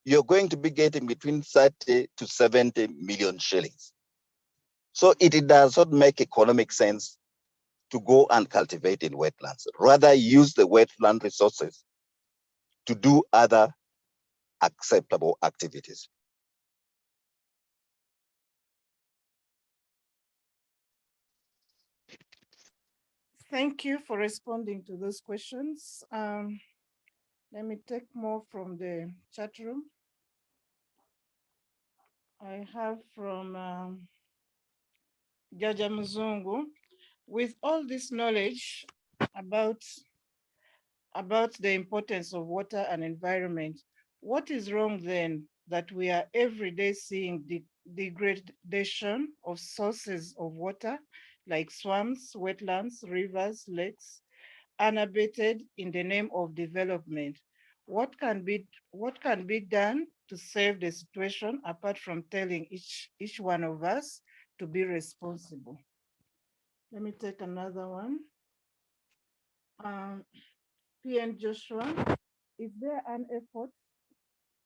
you're going to be getting between 30 to 70 million shillings. So it does not make economic sense to go and cultivate in wetlands. Rather use the wetland resources to do other acceptable activities. Thank you for responding to those questions. Let me take more from the chat room. I have from Jaja Mzungu. With all this knowledge about the importance of water and environment, what is wrong then that we are every day seeing the degradation of sources of water like swamps, wetlands, rivers, lakes, unabated in the name of development? What can be done to save the situation apart from telling each one of us to be responsible? Let me take another one. PN Joshua, is there an effort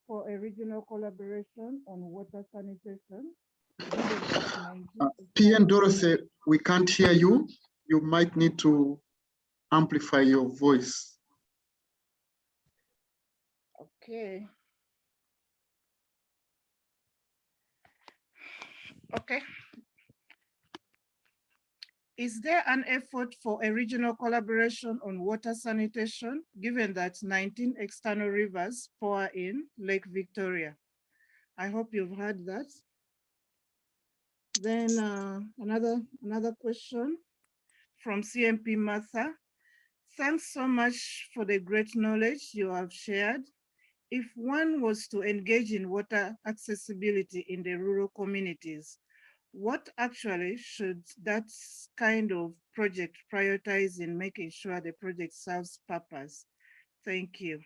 for a regional collaboration on water sanitation? PN Dorothy, we can't hear you. You might need to amplify your voice. Okay. Okay. Is there an effort for a regional collaboration on water sanitation, given that 19 external rivers pour in Lake Victoria? I hope you've heard that. Then another question from CMP Martha. Thanks so much for the great knowledge you have shared. If one was to engage in water accessibility in the rural communities, what actually should that kind of project prioritize in making sure the project serves purpose? Thank you.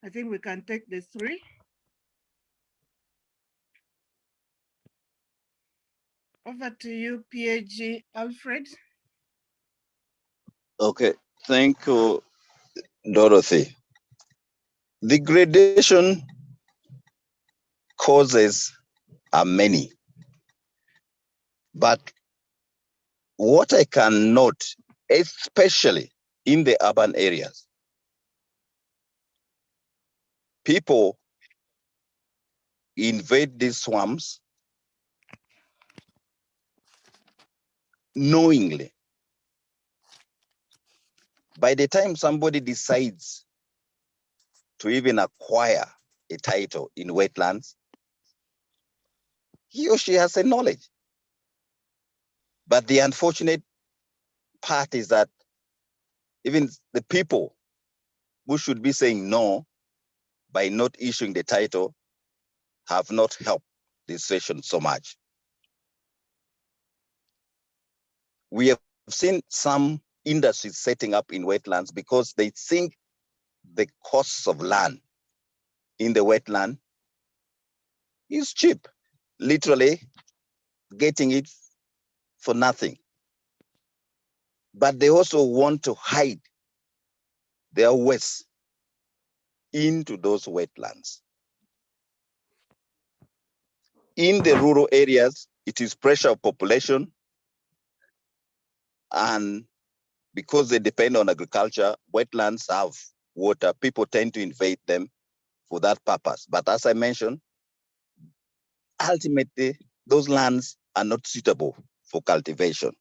I think we can take the three. Over to you, PhD Alfred. Okay, thank you, Dorothy. Degradation causes are many, but what I can note, especially in the urban areas, people invade these swamps knowingly. By the time somebody decides to even acquire a title in wetlands, he or she has a knowledge. But the unfortunate part is that even the people who should be saying no by not issuing the title have not helped this session so much. We have seen some industries setting up in wetlands because they think the costs of land in the wetland is cheap, literally getting it for nothing. But they also want to hide their waste into those wetlands. In the rural areas, it is pressure of population, and because they depend on agriculture, wetlands have water, people tend to invade them for that purpose. But as I mentioned, ultimately, those lands are not suitable for cultivation.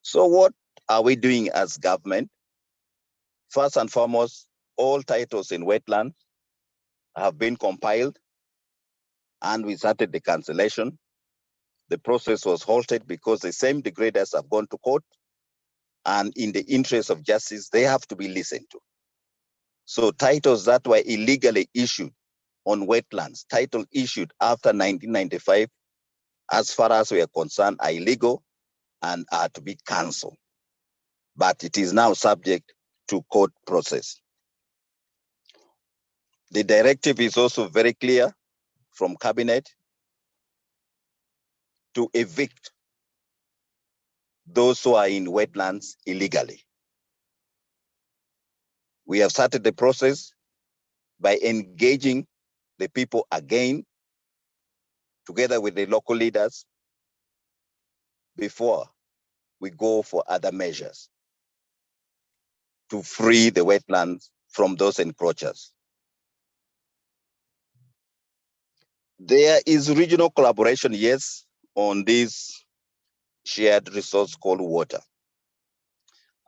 So what are we doing as government? First and foremost, all titles in wetlands have been compiled and we started the cancellation. The process was halted because the same degraders have gone to court, and in the interest of justice, they have to be listened to. So titles that were illegally issued on wetlands, title issued after 1995, as far as we are concerned, are illegal and are to be cancelled. But it is now subject to court process. The directive is also very clear from cabinet to evict those who are in wetlands illegally. We have started the process by engaging the people again, together with the local leaders, before we go for other measures to free the wetlands from those encroachers. There is regional collaboration, yes, on this shared resource called water.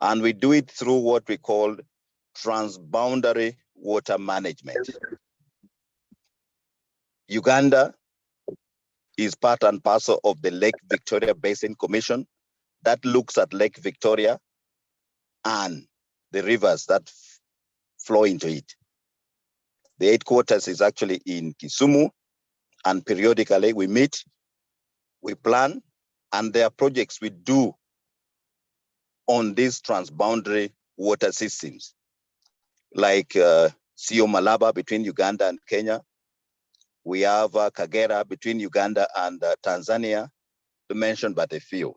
And we do it through what we call transboundary water management. Uganda is part and parcel of the Lake Victoria Basin Commission that looks at Lake Victoria and the rivers that flow into it. The headquarters is actually in Kisumu, and periodically we meet, we plan, and there are projects we do on these transboundary water systems, like Sio Malaba between Uganda and Kenya. We have Kagera between Uganda and Tanzania, to mention but a few.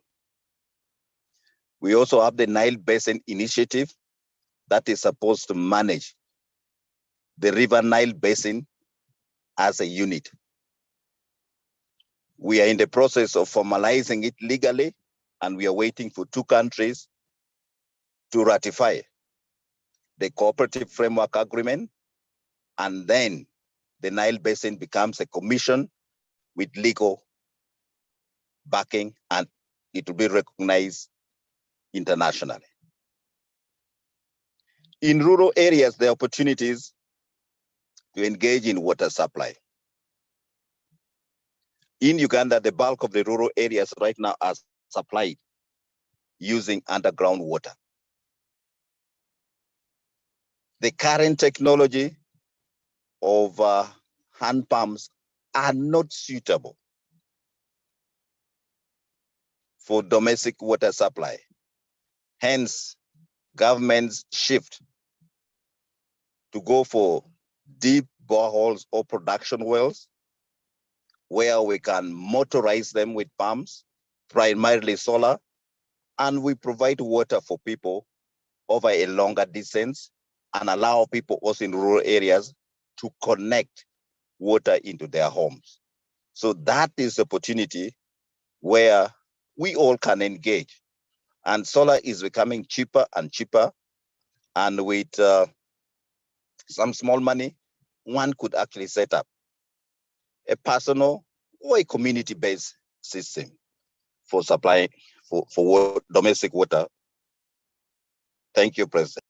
We also have the Nile Basin Initiative that is supposed to manage the River Nile Basin as a unit. We are in the process of formalizing it legally, and we are waiting for 2 countries to ratify the cooperative framework agreement, and then the Nile Basin becomes a commission with legal backing, and it will be recognized internationally. In rural areas, there are opportunities to engage in water supply. In Uganda, the bulk of the rural areas right now are supplied using underground water. The current technology of hand pumps are not suitable for domestic water supply. Hence, governments shift to go for deep boreholes or production wells, where we can motorize them with pumps, primarily solar, and we provide water for people over a longer distance and allow people also in rural areas to connect water into their homes. So that is the opportunity where we all can engage. And solar is becoming cheaper and cheaper. And with some small money, one could actually set up a personal or a community-based system for supplying for domestic water. Thank you, President.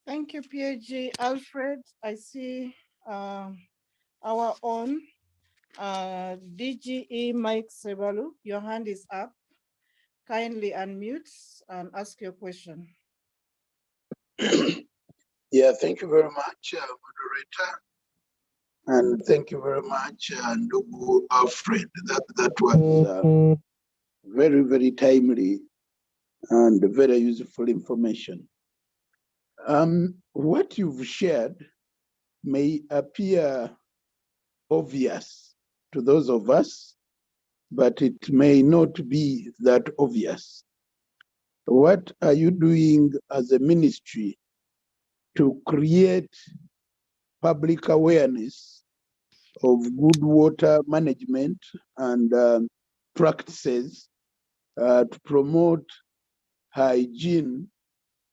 Thank you, PhD Alfred. I see our own DGE Mike Sebalu. Your hand is up. Kindly unmute and ask your question. Yeah, thank you very much, moderator. And thank you very much, Ndugu Alfred. That was very, very timely and very useful information. What you've shared may appear obvious to those of us, but it may not be that obvious. What are you doing as a ministry to create public awareness of good water management and practices to promote hygiene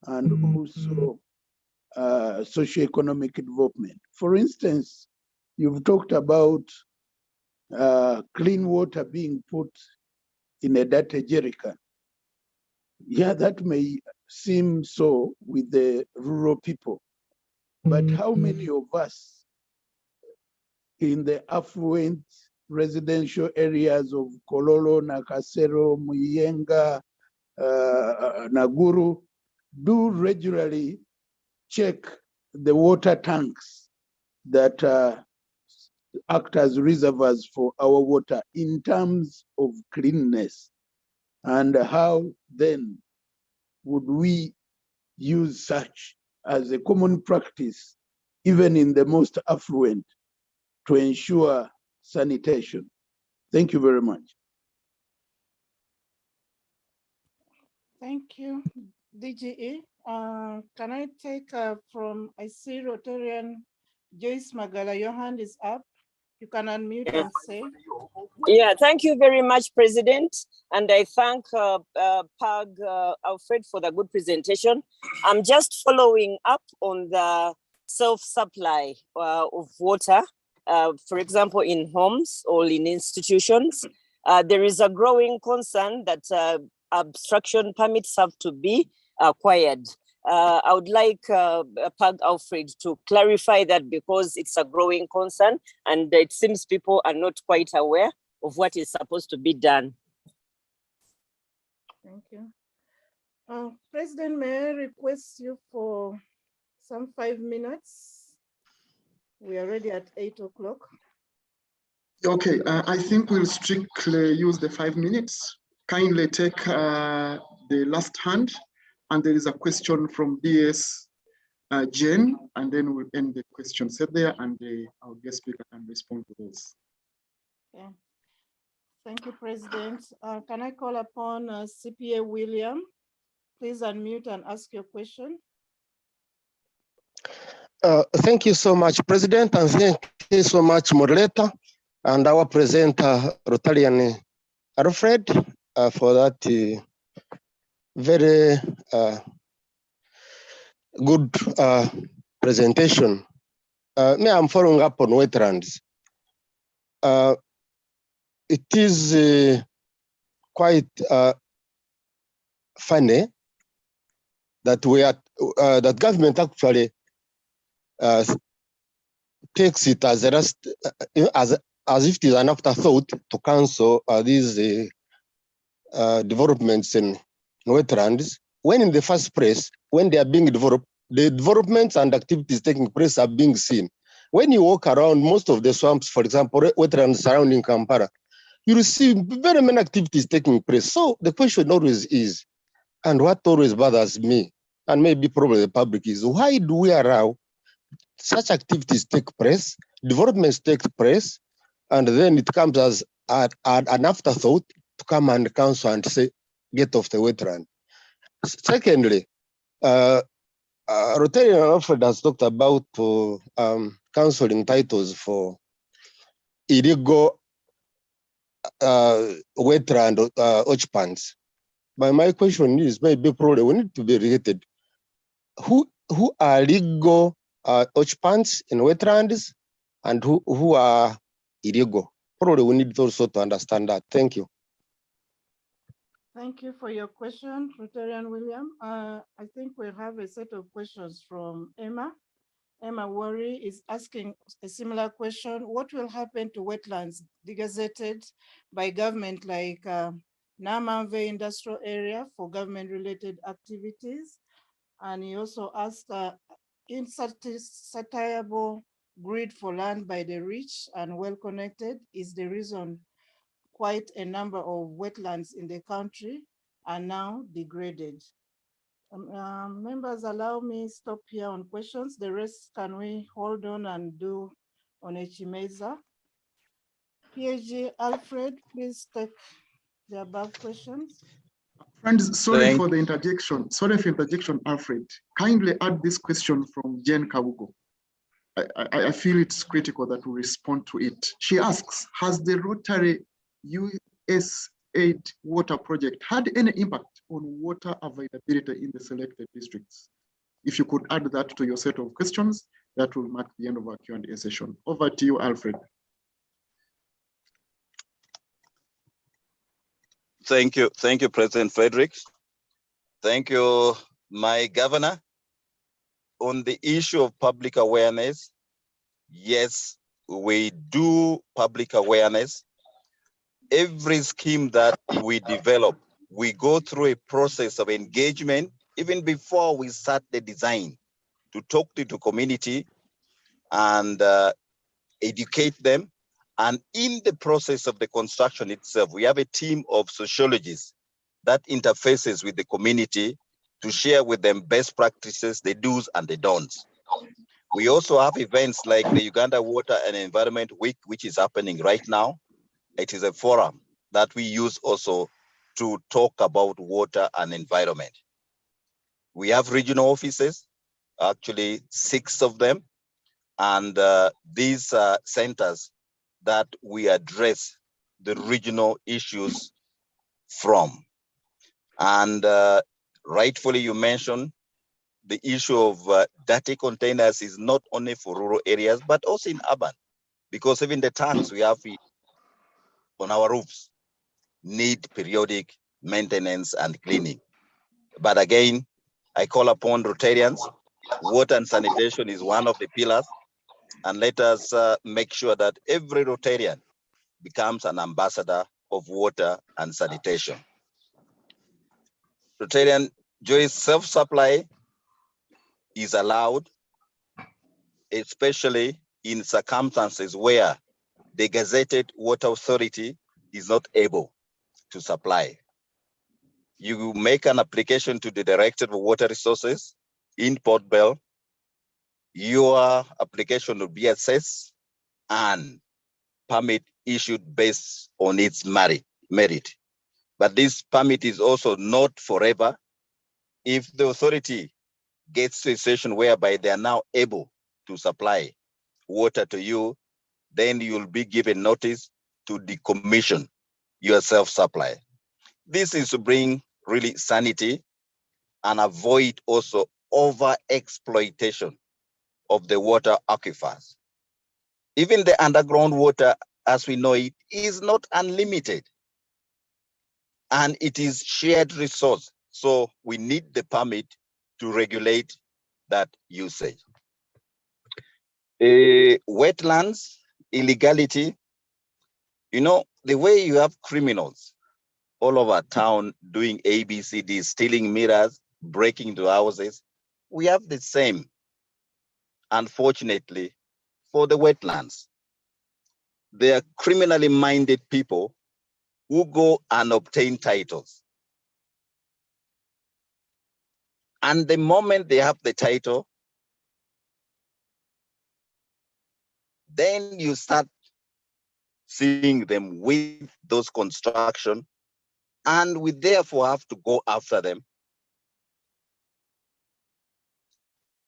and also socioeconomic development. For instance, you've talked about clean water being put in a dirty jerrycan. Yeah, that may seem so with the rural people, but how many of us in the affluent residential areas of Kololo, Nakasero, Muyenga, Naguru do regularly check the water tanks that act as reservoirs for our water in terms of cleanness? And how then would we use such as a common practice, even in the most affluent, to ensure sanitation? Thank you very much. Thank you, DGE. Can I take from, I see Rotarian Joyce Magala, your hand is up. You can unmute and say. Yeah, thank you very much, President. And I thank PAG Alfred for the good presentation. I'm just following up on the self-supply of water, for example, in homes or in institutions. There is a growing concern that obstruction permits have to be acquired. I would like PAG Alfred to clarify that, because it's a growing concern and it seems people are not quite aware of what is supposed to be done. Thank you. President, may I request you for some 5 minutes? We are already at 8 o'clock. Okay, I think we'll strictly use the 5 minutes. Kindly take the last hand, and there is a question from DS Jane, and then we'll end the question set there, and our guest speaker can respond to those. Yeah. Thank you, President. Can I call upon CPA William? Please unmute and ask your question. Thank you so much, President, and thank you so much, moderator, and our presenter, Rotarian Alfred, for that very good presentation. Me, I'm following up on wetlands. It is quite funny that that government actually takes it as a last, as if it is an afterthought to cancel these developments in wetlands, when in the first place, when they are being developed, the developments and activities taking place are being seen. When you walk around most of the swamps, for example, wetlands surrounding Kampala, you will see very many activities taking place. So the question always is, and what always bothers me, and maybe probably the public, is why do we allow such activities take place, developments take place, and then it comes as an afterthought to come and cancel and say, get off the wetland. Secondly, Rotary Alfred has talked about cancelling titles for illegal wetland occupants. But my question is, maybe probably we need to be related. Who are legal occupants in wetlands and who are illegal? Probably we need also to understand that. Thank you. Thank you for your question, Rotarian William. I think we have a set of questions from Emma. Emma Worry is asking a similar question. What will happen to wetlands degazetted by government like Namamve industrial area for government-related activities? And he also asked, insatiable greed for land by the rich and well-connected is the reason quite a number of wetlands in the country are now degraded. Members, allow me stop here on questions. The rest can we hold on and do on Echimeza. PhD Alfred, please take the above questions. Friends, sorry for the interjection. Sorry for interjection, Alfred. Kindly add this question from Jen Kabugo. I feel it's critical that we respond to it. She asks, has the Rotary USAID water project had any impact on water availability in the selected districts. If you could add that to your set of questions, that will mark the end of our Q&A session. Over to you, Alfred. Thank you, President Frederick. Thank you, my governor. On the issue of public awareness, yes, we do public awareness. Every scheme that we develop, we go through a process of engagement even before we start the design, to talk to the community and educate them. And in the process of the construction itself, we have a team of sociologists that interfaces with the community to share with them best practices, the do's and the don'ts. We also have events like the Uganda Water and Environment Week, which is happening right now. It is a forum that we use also to talk about water and environment. We have regional offices, actually 6 of them, and these centers that we address the regional issues from. And rightfully you mentioned the issue of dirty containers is not only for rural areas, but also in urban, because even the tanks we have on our roofs need periodic maintenance and cleaning. But again, I call upon Rotarians. Water and sanitation is one of the pillars, and let us make sure that every Rotarian becomes an ambassador of water and sanitation. Rotarian joint self-supply is allowed, especially in circumstances where the gazetted water authority is not able to supply. You make an application to the Directorate of Water Resources in Port Bell. Your application will be assessed and permit issued based on its merit. But this permit is also not forever. If the authority gets to a situation whereby they are now able to supply water to you, then you'll be given notice to decommission your self-supply. This is to bring really sanity and avoid also over-exploitation of the water aquifers. Even the underground water, as we know it, is not unlimited, and it is shared resource. So we need the permit to regulate that usage. Wetlands, illegality, you know, the way you have criminals all over town doing ABCD, stealing mirrors, breaking into houses, we have the same, unfortunately, for the wetlands. They are criminally minded people who go and obtain titles. And the moment they have the title, then you start seeing them with those construction, and we therefore have to go after them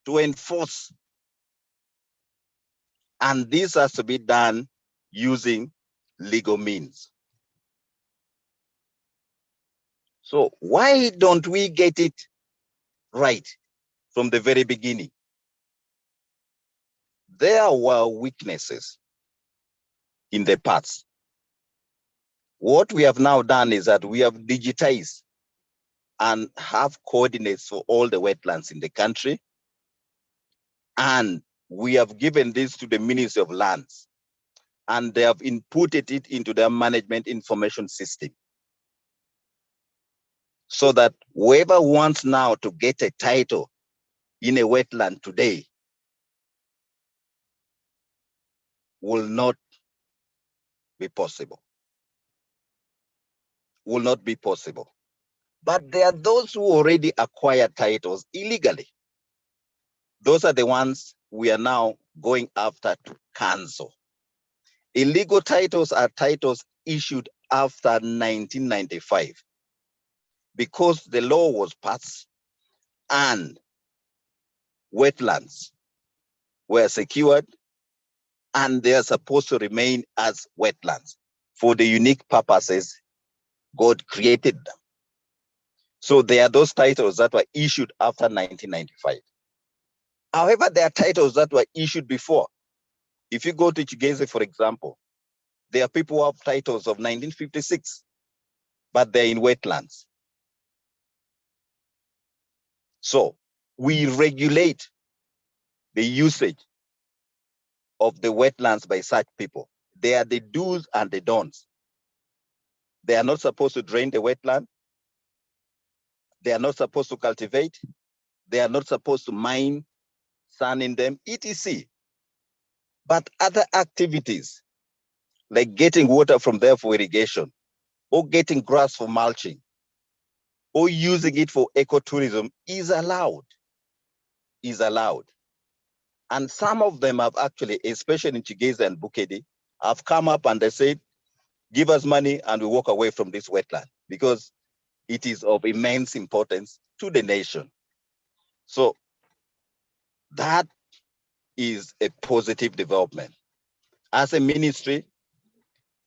to enforce. And this has to be done using legal means. So why don't we get it right from the very beginning? There were weaknesses in the past. What we have now done is that we have digitized and have coordinates for all the wetlands in the country. And we have given this to the Ministry of Lands, and they have inputted it into their management information system, so that whoever wants now to get a title in a wetland today will not be possible. Will not be possible. But there are those who already acquired titles illegally. Those are the ones we are now going after to cancel. Illegal titles are titles issued after 1995, because the law was passed and wetlands were secured, and they are supposed to remain as wetlands for the unique purposes God created them. So they are those titles that were issued after 1995. However, there are titles that were issued before. If you go to Chigeze, for example, there are people who have titles of 1956, but they're in wetlands. So we regulate the usage of the wetlands by such people. They are the do's and the don'ts. They are not supposed to drain the wetland. They are not supposed to cultivate. They are not supposed to mine sand in them, etc. But other activities, like getting water from there for irrigation, or getting grass for mulching, or using it for ecotourism is allowed. And some of them have actually, especially in Chigeze and Bukedi, have come up and they said, give us money and we walk away from this wetland because it is of immense importance to the nation. So that is a positive development. As a ministry,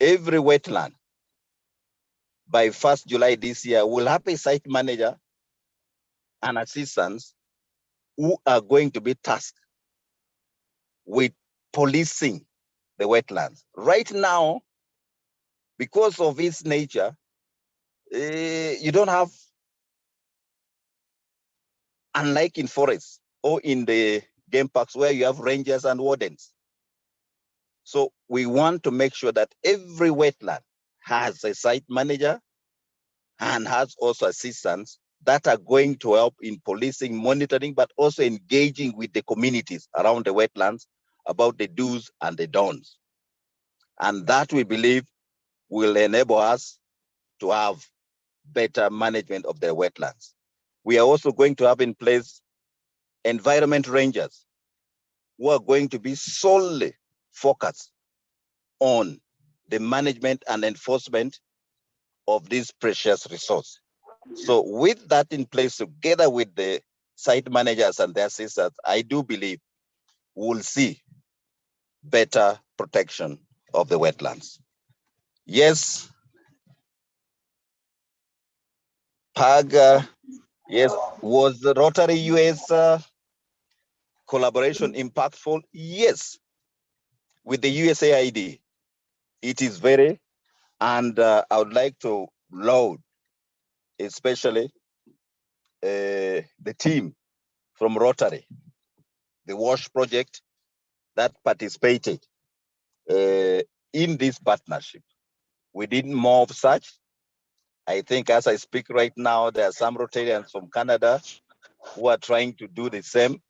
every wetland by 1st July this year will have a site manager and assistants who are going to be tasked with policing the wetlands. Right now, because of its nature, you don't have, unlike in forests or in the game parks where you have rangers and wardens. So we want to make sure that every wetland has a site manager and has also assistants that are going to help in policing, monitoring, but also engaging with the communities around the wetlands about the do's and the don'ts. And that we believe will enable us to have better management of the wetlands. We are also going to have in place environment rangers who are going to be solely focused on the management and enforcement of this precious resource. So with that in place, together with the site managers and their assistants, I do believe we'll see better protection of the wetlands. Yes, PAG, yes, was the Rotary US collaboration impactful? Yes, with the USAID, it is very, and I would like to laud especially the team from Rotary, the WASH project that participated in this partnership. We did more of such. I think as I speak right now, there are some Rotarians from Canada who are trying to do the same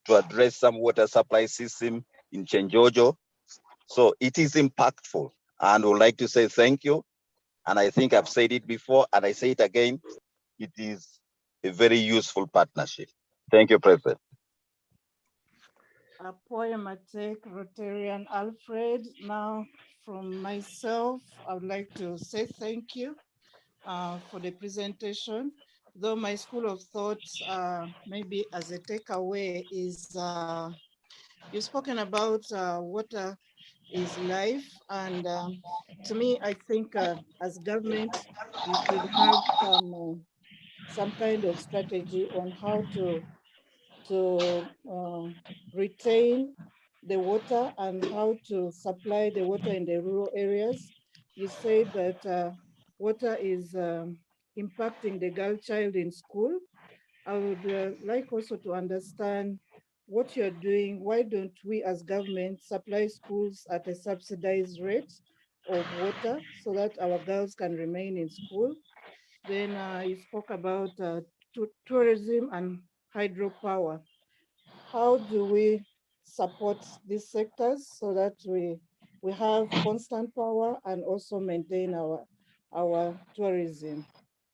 to address some water supply system in Chenjojo. So it is impactful, and would like to say thank you. And I think I've said it before, and I say it again, it is a very useful partnership. Thank you, President. A poem I take, Rotarian Alfred. Now, from myself, I would like to say thank you for the presentation. Though my school of thought, maybe as a takeaway, is you've spoken about water is life. And to me, I think as government, we should have some kind of strategy on how to retain the water and how to supply the water in the rural areas. You said that water is impacting the girl child in school. I would like also to understand what you're doing. Why don't we as government supply schools at a subsidized rate of water so that our girls can remain in school? Then you spoke about tourism and hydropower. How do we support these sectors so that we have constant power and also maintain our tourism?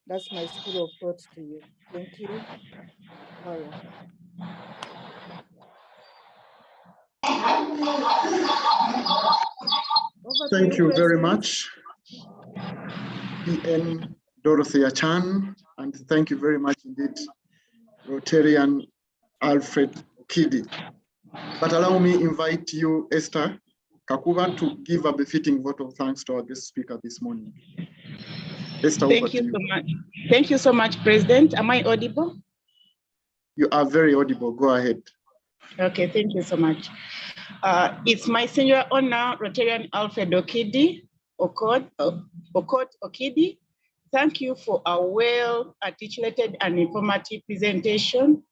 That's my school of thought to you. Thank you, Maria. Thank you very much, PN Dorothy Achan, and thank you very much indeed, Rotarian Alfred Kidi. But allow me invite you, Esther Kakuba, to give a befitting vote of thanks to our guest speaker this morning. Esther, Thank you so much. Thank you so much, President. Am I audible? You are very audible. Go ahead. Okay, thank you so much. It's my senior honor, Rotarian Alfred Okidi, Okot Okidi. Thank you for a well-articulated and informative presentation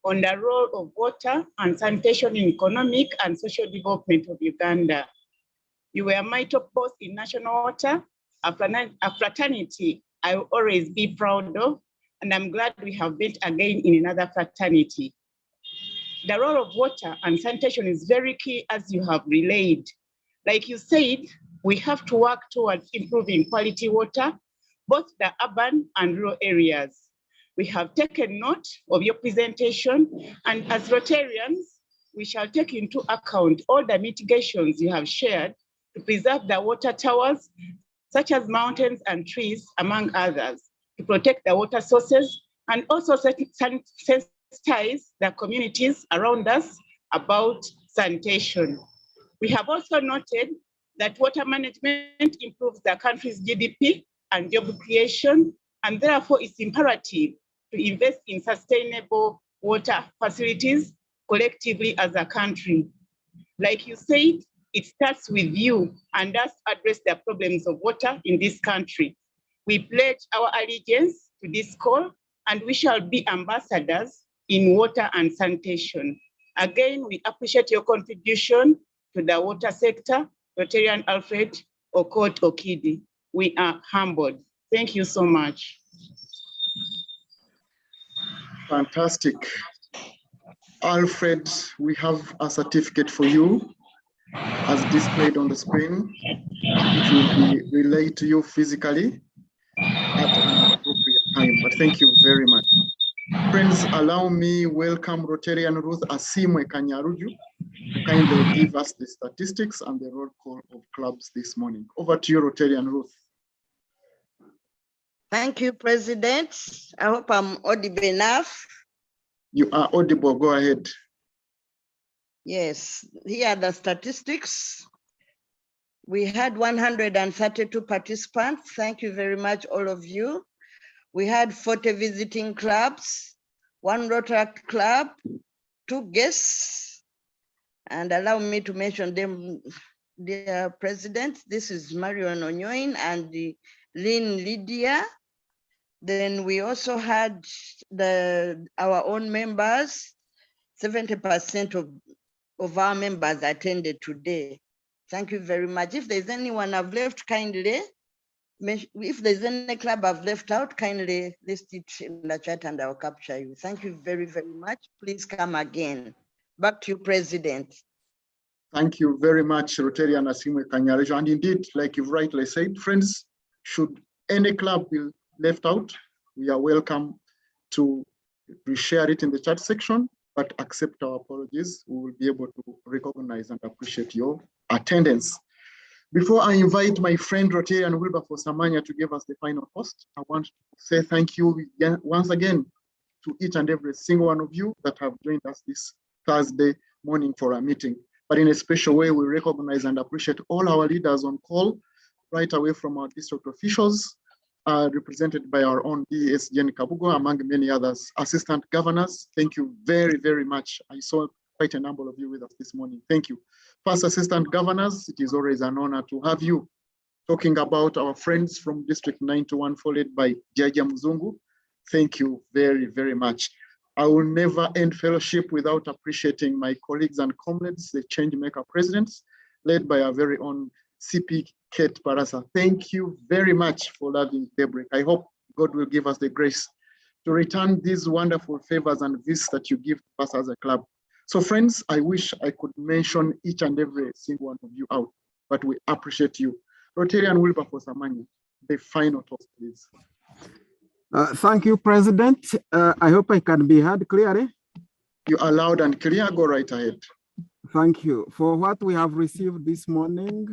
on the role of water and sanitation in economic and social development of Uganda. You were my top post in national water, a fraternity I will always be proud of, and I'm glad we have met again in another fraternity. The role of water and sanitation is very key, as you have relayed. Like you said, we have to work towards improving quality water, both the urban and rural areas. We have taken note of your presentation, and as Rotarians, we shall take into account all the mitigations you have shared to preserve the water towers, such as mountains and trees, among others, to protect the water sources and also sensitize the communities around us about sanitation. We have also noted that water management improves the country's GDP and job creation, and therefore it's imperative to invest in sustainable water facilities collectively as a country. Like you said, it starts with you and us address the problems of water in this country. We pledge our allegiance to this call, and we shall be ambassadors in water and sanitation. Again, we appreciate your contribution to the water sector, Rotarian Alfred Okot Okidi. We are humbled. Thank you so much. Fantastic. Alfred, we have a certificate for you as displayed on the screen. It will be relayed to you physically at an appropriate time, but thank you very much. Friends, allow me welcome Rotarian Ruth Asimwe Kanyaruju to kindly give us the statistics and the roll call of clubs this morning. Over to you, Rotarian Ruth. Thank you, President. I hope I'm audible enough. You are audible, go ahead. Yes, here are the statistics. We had 132 participants. Thank you very much, all of you. We had 40 visiting clubs, 1 Rotary club, 2 guests, and allow me to mention them, dear President. This is Marion Onyoin and Lynn Lydia. Then we also had our own members. 70% of our members attended today. Thank you very much. If there's anyone I've left, kindly, if there's any club I've left out, kindly list it in the chat and I'll capture you. Thank you very, very much. Please come again. Back to you, President. Thank you very much, Rotarian Asimwe Kanyaruju. And indeed, like you've rightly said, friends, should any club be left out, we are welcome to reshare it in the chat section, but accept our apologies. We will be able to recognize and appreciate your attendance. Before I invite my friend Rotarian Wilberforce Samanya to give us the final post, I want to say thank you once again to each and every single one of you that have joined us this Thursday morning for our meeting. But in a special way, we recognize and appreciate all our leaders on call, right away from our district officials, represented by our own DES Jenny Kabugo, among many others, assistant governors. Thank you very, very much. I saw quite a number of you with us this morning. Thank you. First assistant governors, it is always an honor to have you. Talking about our friends from District 91, followed by Jaja Muzungu. Thank you very, very much. I will never end fellowship without appreciating my colleagues and comrades, the Changemaker presidents, led by our very own CP Kate Barasa. Thank you very much for loving Daybreak. I hope God will give us the grace to return these wonderful favors and visits that you give us as a club. So friends, I wish I could mention each and every single one of you out, but we appreciate you. Rotarian Wilberforce Samanya, the final toast, please. Thank you, President. I hope I can be heard clearly. You are loud and clear, go right ahead. Thank you. For what we have received this morning,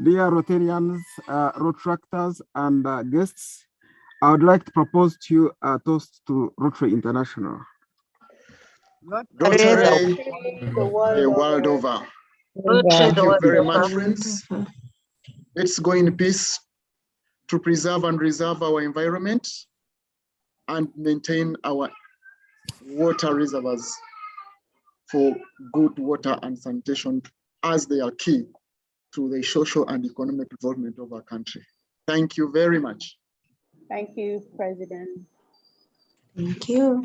dear Rotarians, Rotractors, and guests, I would like to propose to you a toast to Rotary International. Rotary the world over. Thank you very much, friends. Let's go in peace to preserve and reserve our environment and maintain our water reservoirs for good water and sanitation, as they are key to the social and economic development of our country. Thank you very much. Thank you, President. Thank you.